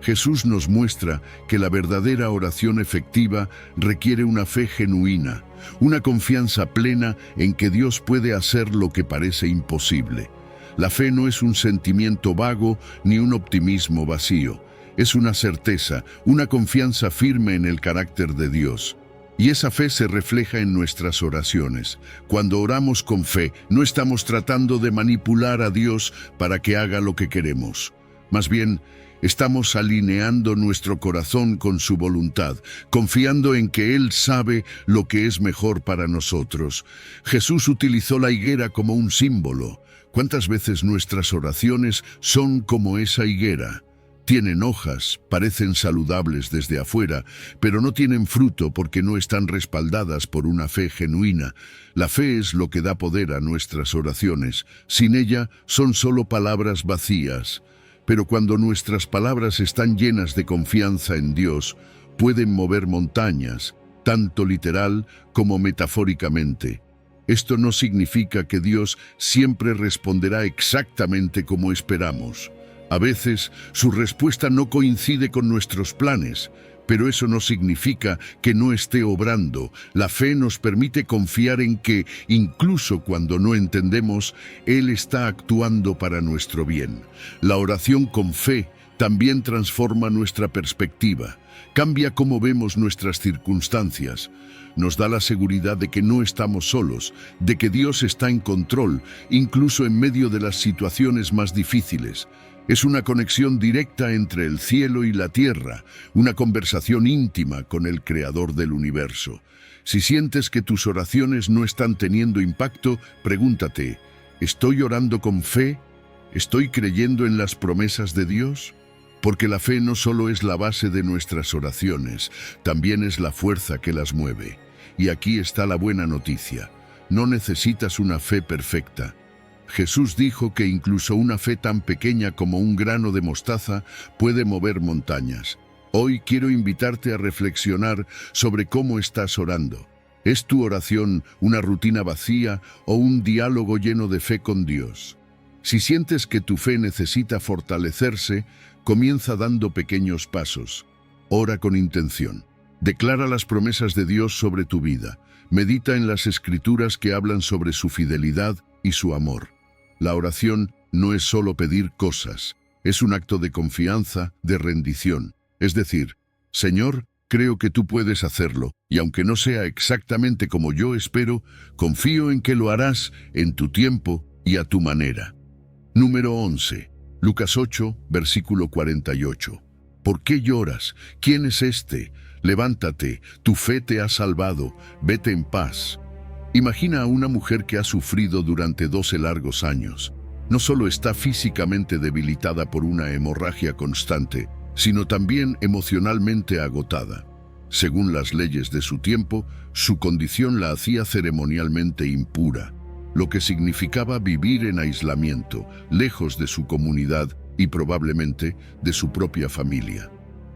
Jesús nos muestra que la verdadera oración efectiva requiere una fe genuina, una confianza plena en que Dios puede hacer lo que parece imposible. La fe no es un sentimiento vago ni un optimismo vacío. Es una certeza, una confianza firme en el carácter de Dios. Y esa fe se refleja en nuestras oraciones. Cuando oramos con fe, no estamos tratando de manipular a Dios para que haga lo que queremos. Más bien, estamos alineando nuestro corazón con su voluntad, confiando en que Él sabe lo que es mejor para nosotros. Jesús utilizó la higuera como un símbolo. ¿Cuántas veces nuestras oraciones son como esa higuera? Tienen hojas, parecen saludables desde afuera, pero no tienen fruto porque no están respaldadas por una fe genuina. La fe es lo que da poder a nuestras oraciones. Sin ella, son solo palabras vacías. Pero cuando nuestras palabras están llenas de confianza en Dios, pueden mover montañas, tanto literal como metafóricamente. Esto no significa que Dios siempre responderá exactamente como esperamos. A veces, su respuesta no coincide con nuestros planes, pero eso no significa que no esté obrando. La fe nos permite confiar en que, incluso cuando no entendemos, Él está actuando para nuestro bien. La oración con fe también transforma nuestra perspectiva, cambia cómo vemos nuestras circunstancias. Nos da la seguridad de que no estamos solos, de que Dios está en control, incluso en medio de las situaciones más difíciles. Es una conexión directa entre el cielo y la tierra, una conversación íntima con el Creador del universo. Si sientes que tus oraciones no están teniendo impacto, pregúntate, ¿Estoy orando con fe? ¿Estoy creyendo en las promesas de Dios? Porque la fe no solo es la base de nuestras oraciones, también es la fuerza que las mueve. Y aquí está la buena noticia. No necesitas una fe perfecta. Jesús dijo que incluso una fe tan pequeña como un grano de mostaza puede mover montañas. Hoy quiero invitarte a reflexionar sobre cómo estás orando. ¿Es tu oración una rutina vacía o un diálogo lleno de fe con Dios? Si sientes que tu fe necesita fortalecerse, comienza dando pequeños pasos. Ora con intención. Declara las promesas de Dios sobre tu vida. Medita en las Escrituras que hablan sobre su fidelidad y su amor. La oración no es solo pedir cosas, es un acto de confianza, de rendición. Es decir, Señor, creo que tú puedes hacerlo, y aunque no sea exactamente como yo espero, confío en que lo harás en tu tiempo y a tu manera. Número 11. Lucas 8, versículo 48. ¿Por qué lloras? ¿Quién es este? Levántate, tu fe te ha salvado, vete en paz. Imagina a una mujer que ha sufrido durante 12 largos años. No solo está físicamente debilitada por una hemorragia constante, sino también emocionalmente agotada. Según las leyes de su tiempo, su condición la hacía ceremonialmente impura, lo que significaba vivir en aislamiento, lejos de su comunidad y probablemente de su propia familia.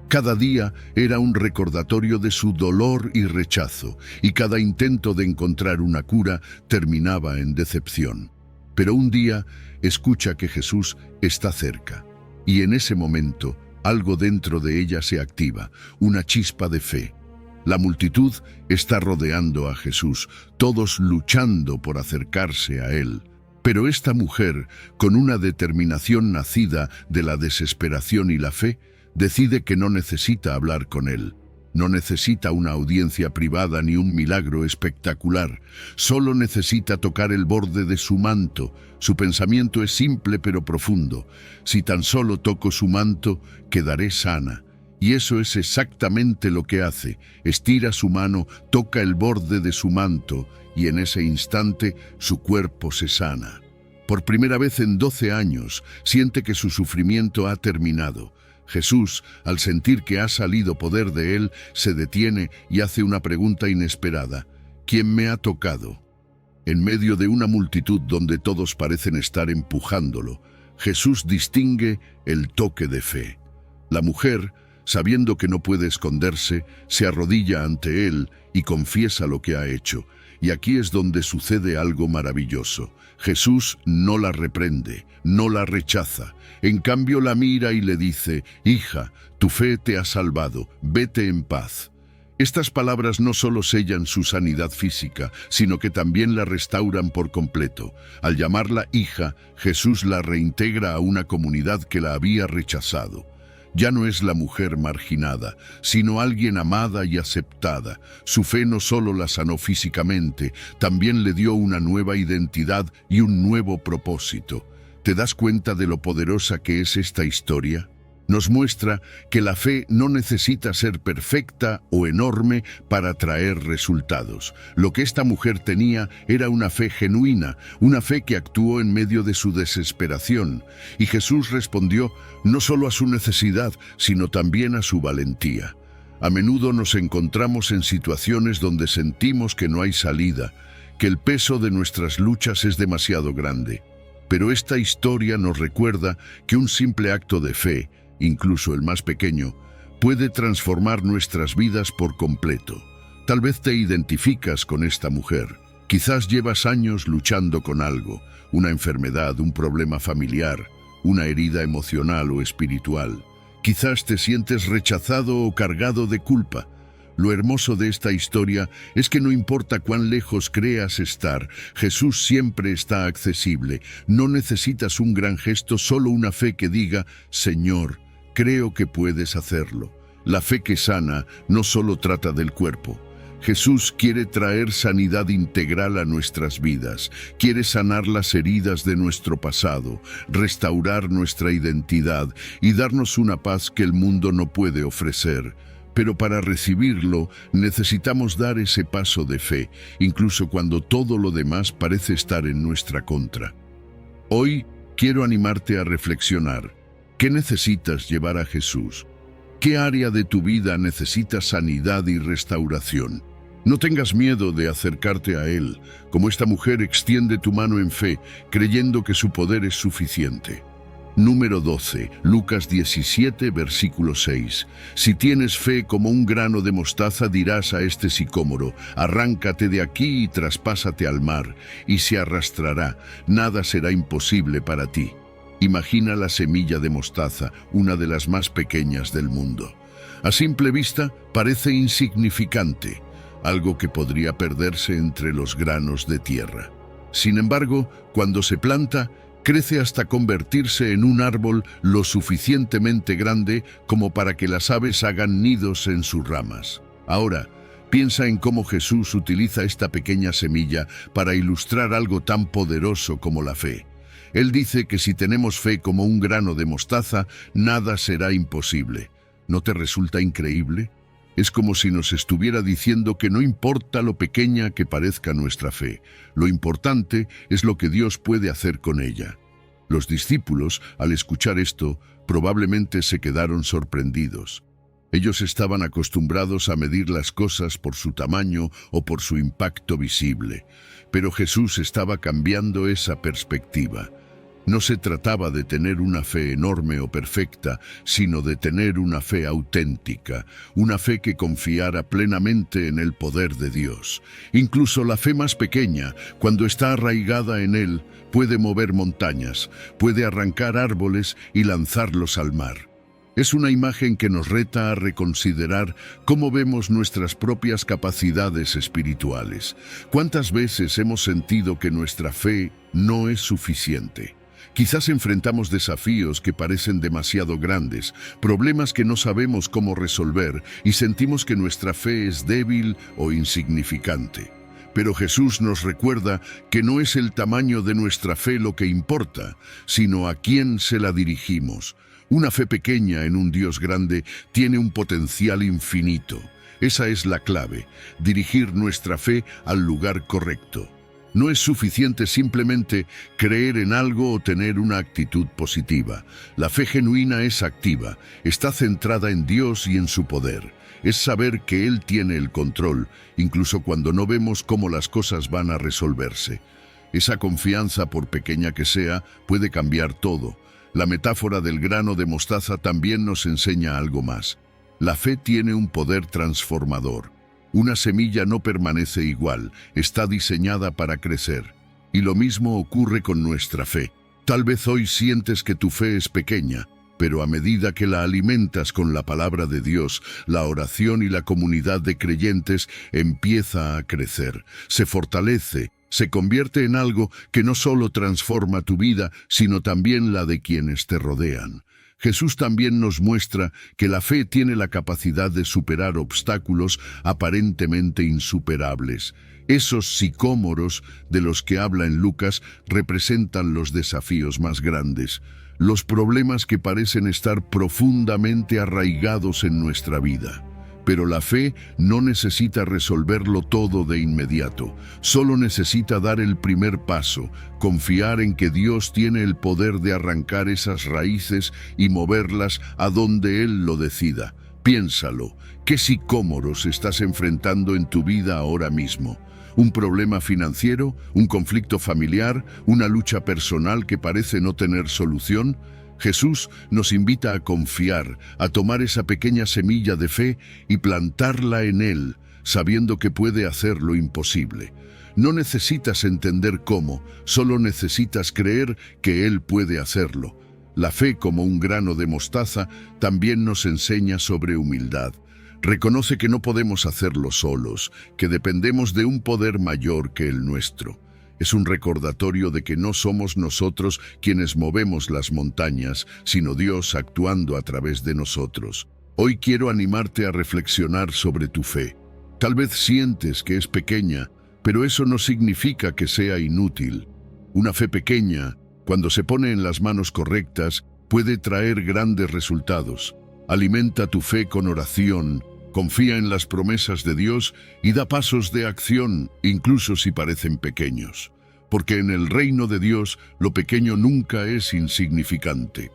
Cada día era un recordatorio de su dolor y rechazo, y cada intento de encontrar una cura terminaba en decepción. Pero un día escucha que Jesús está cerca, y en ese momento algo dentro de ella se activa, una chispa de fe. La multitud está rodeando a Jesús, todos luchando por acercarse a él. Pero esta mujer, con una determinación nacida de la desesperación y la fe, decide que no necesita hablar con él. No necesita una audiencia privada ni un milagro espectacular. Solo necesita tocar el borde de su manto. Su pensamiento es simple pero profundo. Si tan solo toco su manto, quedaré sana. Y eso es exactamente lo que hace. Estira su mano, toca el borde de su manto, y en ese instante su cuerpo se sana. Por primera vez en 12 años, siente que su sufrimiento ha terminado. Jesús, al sentir que ha salido poder de él, se detiene y hace una pregunta inesperada. ¿Quién me ha tocado? En medio de una multitud donde todos parecen estar empujándolo, Jesús distingue el toque de fe. La mujer, sabiendo que no puede esconderse, se arrodilla ante él y confiesa lo que ha hecho. Y aquí es donde sucede algo maravilloso. Jesús no la reprende, no la rechaza. En cambio la mira y le dice: «Hija, tu fe te ha salvado, vete en paz». Estas palabras no solo sellan su sanidad física, sino que también la restauran por completo. Al llamarla hija, Jesús la reintegra a una comunidad que la había rechazado. Ya no es la mujer marginada, sino alguien amada y aceptada. Su fe no solo la sanó físicamente, también le dio una nueva identidad y un nuevo propósito. ¿Te das cuenta de lo poderosa que es esta historia? Nos muestra que la fe no necesita ser perfecta o enorme para traer resultados. Lo que esta mujer tenía era una fe genuina, una fe que actuó en medio de su desesperación. Y Jesús respondió no solo a su necesidad, sino también a su valentía. A menudo nos encontramos en situaciones donde sentimos que no hay salida, que el peso de nuestras luchas es demasiado grande. Pero esta historia nos recuerda que un simple acto de fe, incluso el más pequeño, puede transformar nuestras vidas por completo. Tal vez te identificas con esta mujer. Quizás llevas años luchando con algo, una enfermedad, un problema familiar, una herida emocional o espiritual. Quizás te sientes rechazado o cargado de culpa. Lo hermoso de esta historia es que no importa cuán lejos creas estar, Jesús siempre está accesible. No necesitas un gran gesto, solo una fe que diga: «Señor, creo que puedes hacerlo». La fe que sana no solo trata del cuerpo. Jesús quiere traer sanidad integral a nuestras vidas, quiere sanar las heridas de nuestro pasado, restaurar nuestra identidad y darnos una paz que el mundo no puede ofrecer. Pero para recibirlo necesitamos dar ese paso de fe, incluso cuando todo lo demás parece estar en nuestra contra. Hoy quiero animarte a reflexionar. ¿Qué necesitas llevar a Jesús? ¿Qué área de tu vida necesita sanidad y restauración? No tengas miedo de acercarte a Él. Como esta mujer, extiende tu mano en fe, creyendo que su poder es suficiente. Número 12, Lucas 17, versículo 6. Si tienes fe como un grano de mostaza, dirás a este sicómoro: arráncate de aquí y traspásate al mar, y se arrastrará. Nada será imposible para ti. Imagina la semilla de mostaza, una de las más pequeñas del mundo. A simple vista, parece insignificante, algo que podría perderse entre los granos de tierra. Sin embargo, cuando se planta, crece hasta convertirse en un árbol lo suficientemente grande como para que las aves hagan nidos en sus ramas. Ahora, piensa en cómo Jesús utiliza esta pequeña semilla para ilustrar algo tan poderoso como la fe. Él dice que si tenemos fe como un grano de mostaza, nada será imposible. ¿No te resulta increíble? Es como si nos estuviera diciendo que no importa lo pequeña que parezca nuestra fe, lo importante es lo que Dios puede hacer con ella. Los discípulos, al escuchar esto, probablemente se quedaron sorprendidos. Ellos estaban acostumbrados a medir las cosas por su tamaño o por su impacto visible, pero Jesús estaba cambiando esa perspectiva. No se trataba de tener una fe enorme o perfecta, sino de tener una fe auténtica, una fe que confiara plenamente en el poder de Dios. Incluso la fe más pequeña, cuando está arraigada en Él, puede mover montañas, puede arrancar árboles y lanzarlos al mar. Es una imagen que nos reta a reconsiderar cómo vemos nuestras propias capacidades espirituales. ¿Cuántas veces hemos sentido que nuestra fe no es suficiente? Quizás enfrentamos desafíos que parecen demasiado grandes, problemas que no sabemos cómo resolver y sentimos que nuestra fe es débil o insignificante. Pero Jesús nos recuerda que no es el tamaño de nuestra fe lo que importa, sino a quién se la dirigimos. Una fe pequeña en un Dios grande tiene un potencial infinito. Esa es la clave, dirigir nuestra fe al lugar correcto. No es suficiente simplemente creer en algo o tener una actitud positiva. La fe genuina es activa, está centrada en Dios y en su poder. Es saber que Él tiene el control, incluso cuando no vemos cómo las cosas van a resolverse. Esa confianza, por pequeña que sea, puede cambiar todo. La metáfora del grano de mostaza también nos enseña algo más. La fe tiene un poder transformador. Una semilla no permanece igual, está diseñada para crecer. Y lo mismo ocurre con nuestra fe. Tal vez hoy sientes que tu fe es pequeña, pero a medida que la alimentas con la palabra de Dios, la oración y la comunidad de creyentes empieza a crecer, se fortalece, se convierte en algo que no solo transforma tu vida, sino también la de quienes te rodean. Jesús también nos muestra que la fe tiene la capacidad de superar obstáculos aparentemente insuperables. Esos sicómoros de los que habla en Lucas representan los desafíos más grandes, los problemas que parecen estar profundamente arraigados en nuestra vida. Pero la fe no necesita resolverlo todo de inmediato, solo necesita dar el primer paso, confiar en que Dios tiene el poder de arrancar esas raíces y moverlas a donde Él lo decida. Piénsalo, ¿qué sicómoros estás enfrentando en tu vida ahora mismo? ¿Un problema financiero? ¿Un conflicto familiar? ¿Una lucha personal que parece no tener solución? Jesús nos invita a confiar, a tomar esa pequeña semilla de fe y plantarla en Él, sabiendo que puede hacer lo imposible. No necesitas entender cómo, solo necesitas creer que Él puede hacerlo. La fe, como un grano de mostaza, también nos enseña sobre humildad. Reconoce que no podemos hacerlo solos, que dependemos de un poder mayor que el nuestro. Es un recordatorio de que no somos nosotros quienes movemos las montañas, sino Dios actuando a través de nosotros. Hoy quiero animarte a reflexionar sobre tu fe. Tal vez sientes que es pequeña, pero eso no significa que sea inútil. Una fe pequeña, cuando se pone en las manos correctas, puede traer grandes resultados. Alimenta tu fe con oración, confía en las promesas de Dios y da pasos de acción, incluso si parecen pequeños. porque en el reino de Dios lo pequeño nunca es insignificante.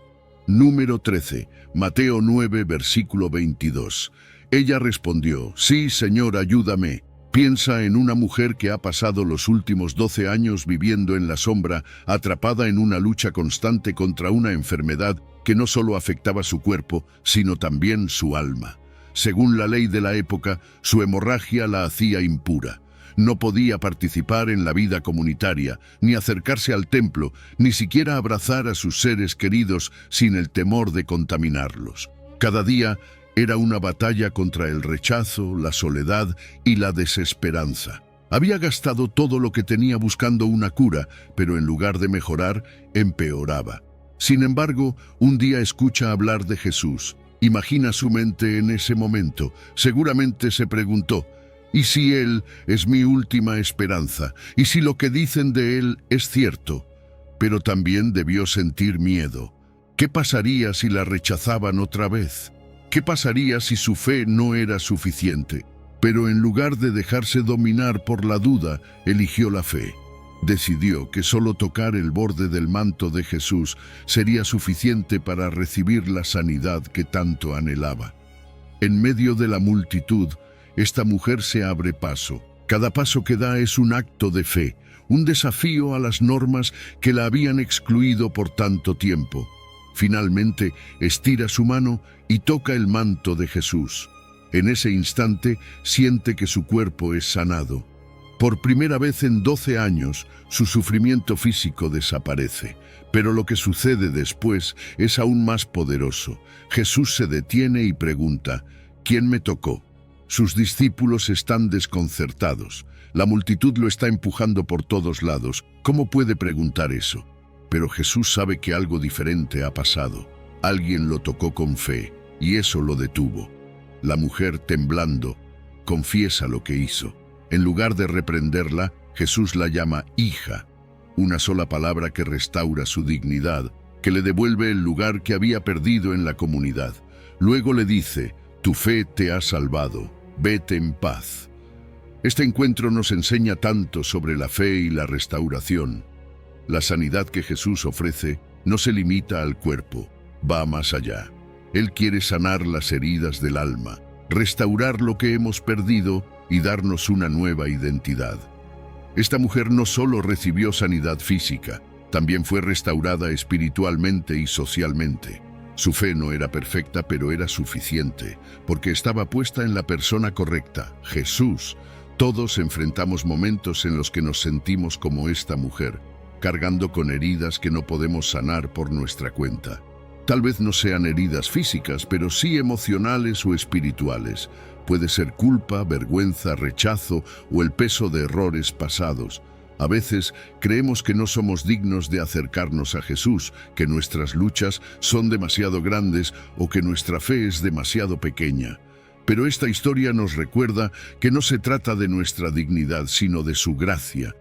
Número 13, Mateo 9, versículo 22. Ella respondió: sí, Señor, ayúdame. Piensa en una mujer que ha pasado los últimos 12 años viviendo en la sombra, atrapada en una lucha constante contra una enfermedad que no solo afectaba su cuerpo, sino también su alma. Según la ley de la época, su hemorragia la hacía impura. No podía participar en la vida comunitaria, ni acercarse al templo, ni siquiera abrazar a sus seres queridos sin el temor de contaminarlos. Cada día era una batalla contra el rechazo, la soledad y la desesperanza. Había gastado todo lo que tenía buscando una cura, pero en lugar de mejorar, empeoraba. Sin embargo, un día escucha hablar de Jesús. Imagina su mente en ese momento. Seguramente se preguntó: ¿y si Él es mi última esperanza? ¿Y si lo que dicen de Él es cierto? Pero también debió sentir miedo. ¿Qué pasaría si la rechazaban otra vez? ¿Qué pasaría si su fe no era suficiente? Pero en lugar de dejarse dominar por la duda, eligió la fe. Decidió que solo tocar el borde del manto de Jesús sería suficiente para recibir la sanidad que tanto anhelaba. En medio de la multitud, esta mujer se abre paso. Cada paso que da es un acto de fe, un desafío a las normas que la habían excluido por tanto tiempo. Finalmente, estira su mano y toca el manto de Jesús. En ese instante, siente que su cuerpo es sanado. Por primera vez en 12 años, su sufrimiento físico desaparece. Pero lo que sucede después es aún más poderoso. Jesús se detiene y pregunta: ¿quién me tocó? Sus discípulos están desconcertados. La multitud lo está empujando por todos lados. ¿Cómo puede preguntar eso? Pero Jesús sabe que algo diferente ha pasado. Alguien lo tocó con fe, y eso lo detuvo. La mujer, temblando, confiesa lo que hizo. En lugar de reprenderla, Jesús la llama hija, una sola palabra que restaura su dignidad, que le devuelve el lugar que había perdido en la comunidad. Luego le dice: tu fe te ha salvado, vete en paz. Este encuentro nos enseña tanto sobre la fe y la restauración. La sanidad que Jesús ofrece no se limita al cuerpo, va más allá. Él quiere sanar las heridas del alma, restaurar lo que hemos perdido y darnos una nueva identidad. Esta mujer no solo recibió sanidad física, también fue restaurada espiritualmente y socialmente. Su fe no era perfecta, pero era suficiente, porque estaba puesta en la persona correcta, Jesús. Todos enfrentamos momentos en los que nos sentimos como esta mujer, cargando con heridas que no podemos sanar por nuestra cuenta. Tal vez no sean heridas físicas, pero sí emocionales o espirituales. Puede ser culpa, vergüenza, rechazo o el peso de errores pasados. A veces creemos que no somos dignos de acercarnos a Jesús, que nuestras luchas son demasiado grandes o que nuestra fe es demasiado pequeña. Pero esta historia nos recuerda que no se trata de nuestra dignidad, sino de su gracia.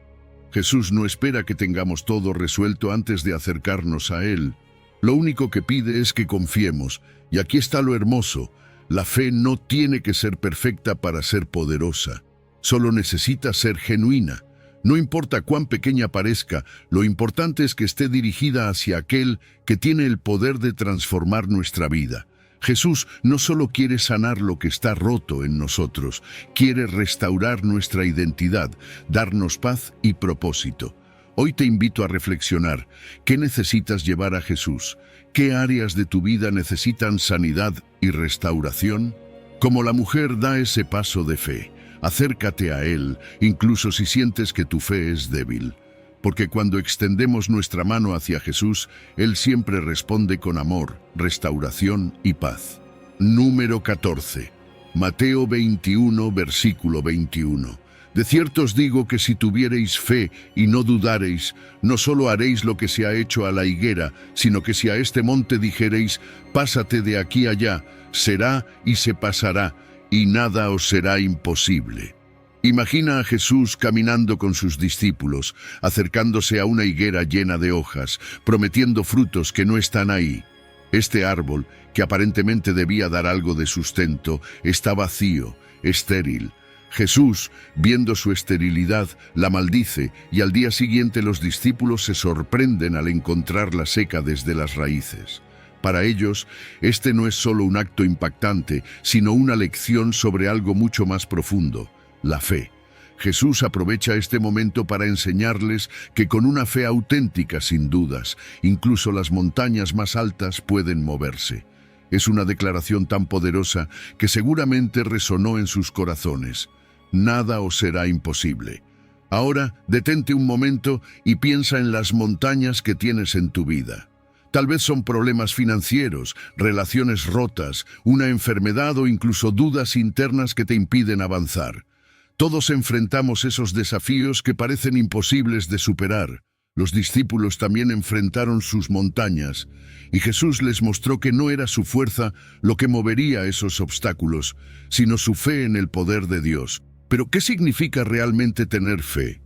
Jesús no espera que tengamos todo resuelto antes de acercarnos a Él. Lo único que pide es que confiemos, y aquí está lo hermoso. La fe no tiene que ser perfecta para ser poderosa. Solo necesita ser genuina. No importa cuán pequeña parezca, lo importante es que esté dirigida hacia aquel que tiene el poder de transformar nuestra vida. Jesús no solo quiere sanar lo que está roto en nosotros, quiere restaurar nuestra identidad, darnos paz y propósito. Hoy te invito a reflexionar. ¿Qué necesitas llevar a Jesús? ¿Qué áreas de tu vida necesitan sanidad y restauración? Como la mujer, da ese paso de fe. Acércate a Él, incluso si sientes que tu fe es débil. Porque cuando extendemos nuestra mano hacia Jesús, Él siempre responde con amor, restauración y paz. Número 14. Mateo 21, versículo 21. De cierto os digo que si tuviereis fe y no dudareis, no solo haréis lo que se ha hecho a la higuera, sino que si a este monte dijereis: pásate de aquí allá, será y se pasará, y nada os será imposible. Imagina a Jesús caminando con sus discípulos, acercándose a una higuera llena de hojas, prometiendo frutos que no están ahí. Este árbol, que aparentemente debía dar algo de sustento, está vacío, estéril. Jesús, viendo su esterilidad, la maldice y al día siguiente los discípulos se sorprenden al encontrarla seca desde las raíces. Para ellos, este no es solo un acto impactante, sino una lección sobre algo mucho más profundo, la fe. Jesús aprovecha este momento para enseñarles que con una fe auténtica, sin dudas, incluso las montañas más altas pueden moverse. Es una declaración tan poderosa que seguramente resonó en sus corazones. Nada os será imposible. Ahora, detente un momento y piensa en las montañas que tienes en tu vida. Tal vez son problemas financieros, relaciones rotas, una enfermedad o incluso dudas internas que te impiden avanzar. Todos enfrentamos esos desafíos que parecen imposibles de superar. Los discípulos también enfrentaron sus montañas, y Jesús les mostró que no era su fuerza lo que movería esos obstáculos, sino su fe en el poder de Dios. Pero, ¿qué significa realmente tener fe?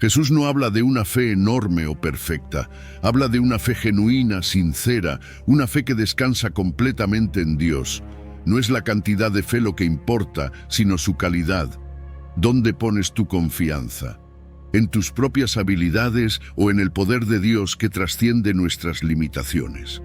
Jesús no habla de una fe enorme o perfecta, habla de una fe genuina, sincera, una fe que descansa completamente en Dios. No es la cantidad de fe lo que importa, sino su calidad. ¿Dónde pones tu confianza? ¿En tus propias habilidades o en el poder de Dios que trasciende nuestras limitaciones?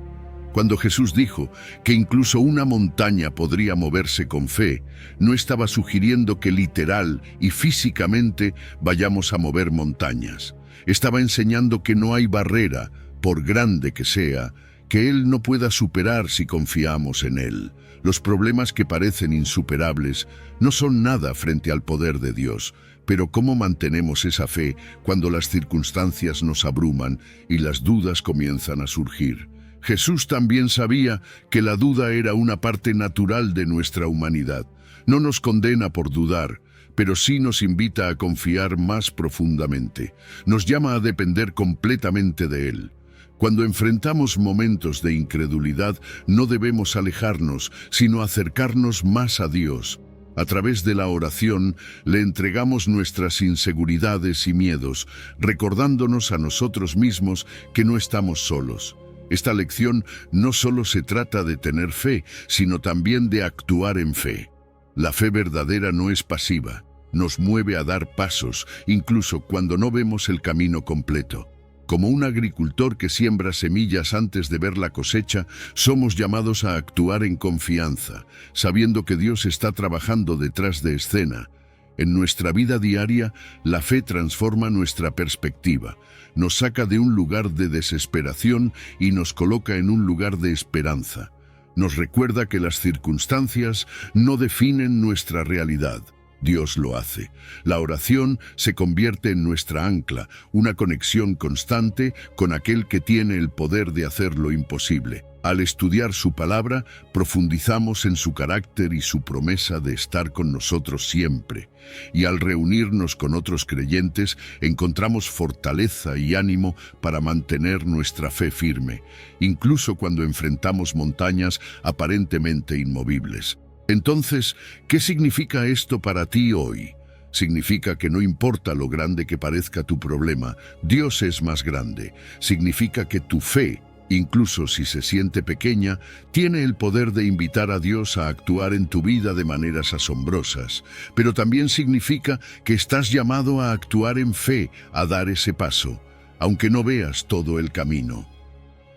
Cuando Jesús dijo que incluso una montaña podría moverse con fe, no estaba sugiriendo que literal y físicamente vayamos a mover montañas. Estaba enseñando que no hay barrera, por grande que sea, que Él no pueda superar si confiamos en Él. Los problemas que parecen insuperables no son nada frente al poder de Dios, pero ¿cómo mantenemos esa fe cuando las circunstancias nos abruman y las dudas comienzan a surgir? Jesús también sabía que la duda era una parte natural de nuestra humanidad. No nos condena por dudar, pero sí nos invita a confiar más profundamente. Nos llama a depender completamente de Él. Cuando enfrentamos momentos de incredulidad, no debemos alejarnos, sino acercarnos más a Dios. A través de la oración, le entregamos nuestras inseguridades y miedos, recordándonos a nosotros mismos que no estamos solos. Esta lección no solo se trata de tener fe, sino también de actuar en fe. La fe verdadera no es pasiva, nos mueve a dar pasos, incluso cuando no vemos el camino completo. Como un agricultor que siembra semillas antes de ver la cosecha, somos llamados a actuar en confianza, sabiendo que Dios está trabajando detrás de escena. En nuestra vida diaria, la fe transforma nuestra perspectiva, nos saca de un lugar de desesperación y nos coloca en un lugar de esperanza. Nos recuerda que las circunstancias no definen nuestra realidad. Dios lo hace. La oración se convierte en nuestra ancla, una conexión constante con aquel que tiene el poder de hacer lo imposible. Al estudiar su palabra, profundizamos en su carácter y su promesa de estar con nosotros siempre. Y al reunirnos con otros creyentes, encontramos fortaleza y ánimo para mantener nuestra fe firme, incluso cuando enfrentamos montañas aparentemente inmovibles. Entonces, ¿qué significa esto para ti hoy? Significa que no importa lo grande que parezca tu problema, Dios es más grande. Significa que tu fe, incluso si se siente pequeña, tiene el poder de invitar a Dios a actuar en tu vida de maneras asombrosas. Pero también significa que estás llamado a actuar en fe, a dar ese paso, aunque no veas todo el camino.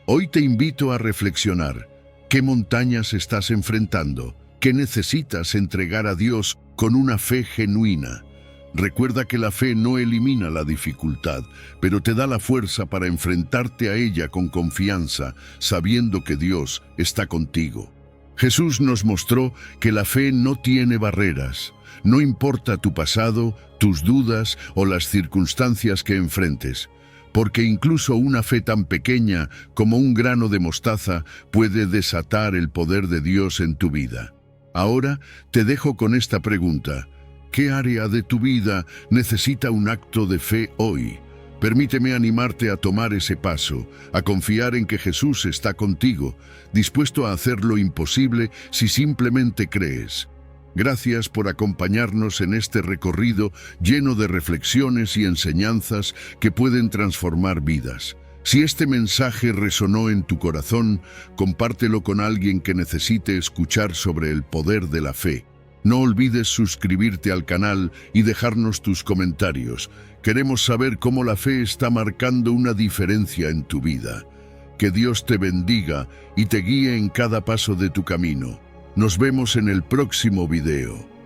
Hoy te invito a reflexionar. ¿Qué montañas estás enfrentando? ¿Qué necesitas entregar a Dios con una fe genuina? Recuerda que la fe no elimina la dificultad, pero te da la fuerza para enfrentarte a ella con confianza, sabiendo que Dios está contigo. Jesús nos mostró que la fe no tiene barreras. No importa tu pasado, tus dudas o las circunstancias que enfrentes, porque incluso una fe tan pequeña como un grano de mostaza puede desatar el poder de Dios en tu vida. Ahora te dejo con esta pregunta. ¿Qué área de tu vida necesita un acto de fe hoy? Permíteme animarte a tomar ese paso, a confiar en que Jesús está contigo, dispuesto a hacer lo imposible si simplemente crees. Gracias por acompañarnos en este recorrido lleno de reflexiones y enseñanzas que pueden transformar vidas. Si este mensaje resonó en tu corazón, compártelo con alguien que necesite escuchar sobre el poder de la fe. No olvides suscribirte al canal y dejarnos tus comentarios. Queremos saber cómo la fe está marcando una diferencia en tu vida. Que Dios te bendiga y te guíe en cada paso de tu camino. Nos vemos en el próximo video.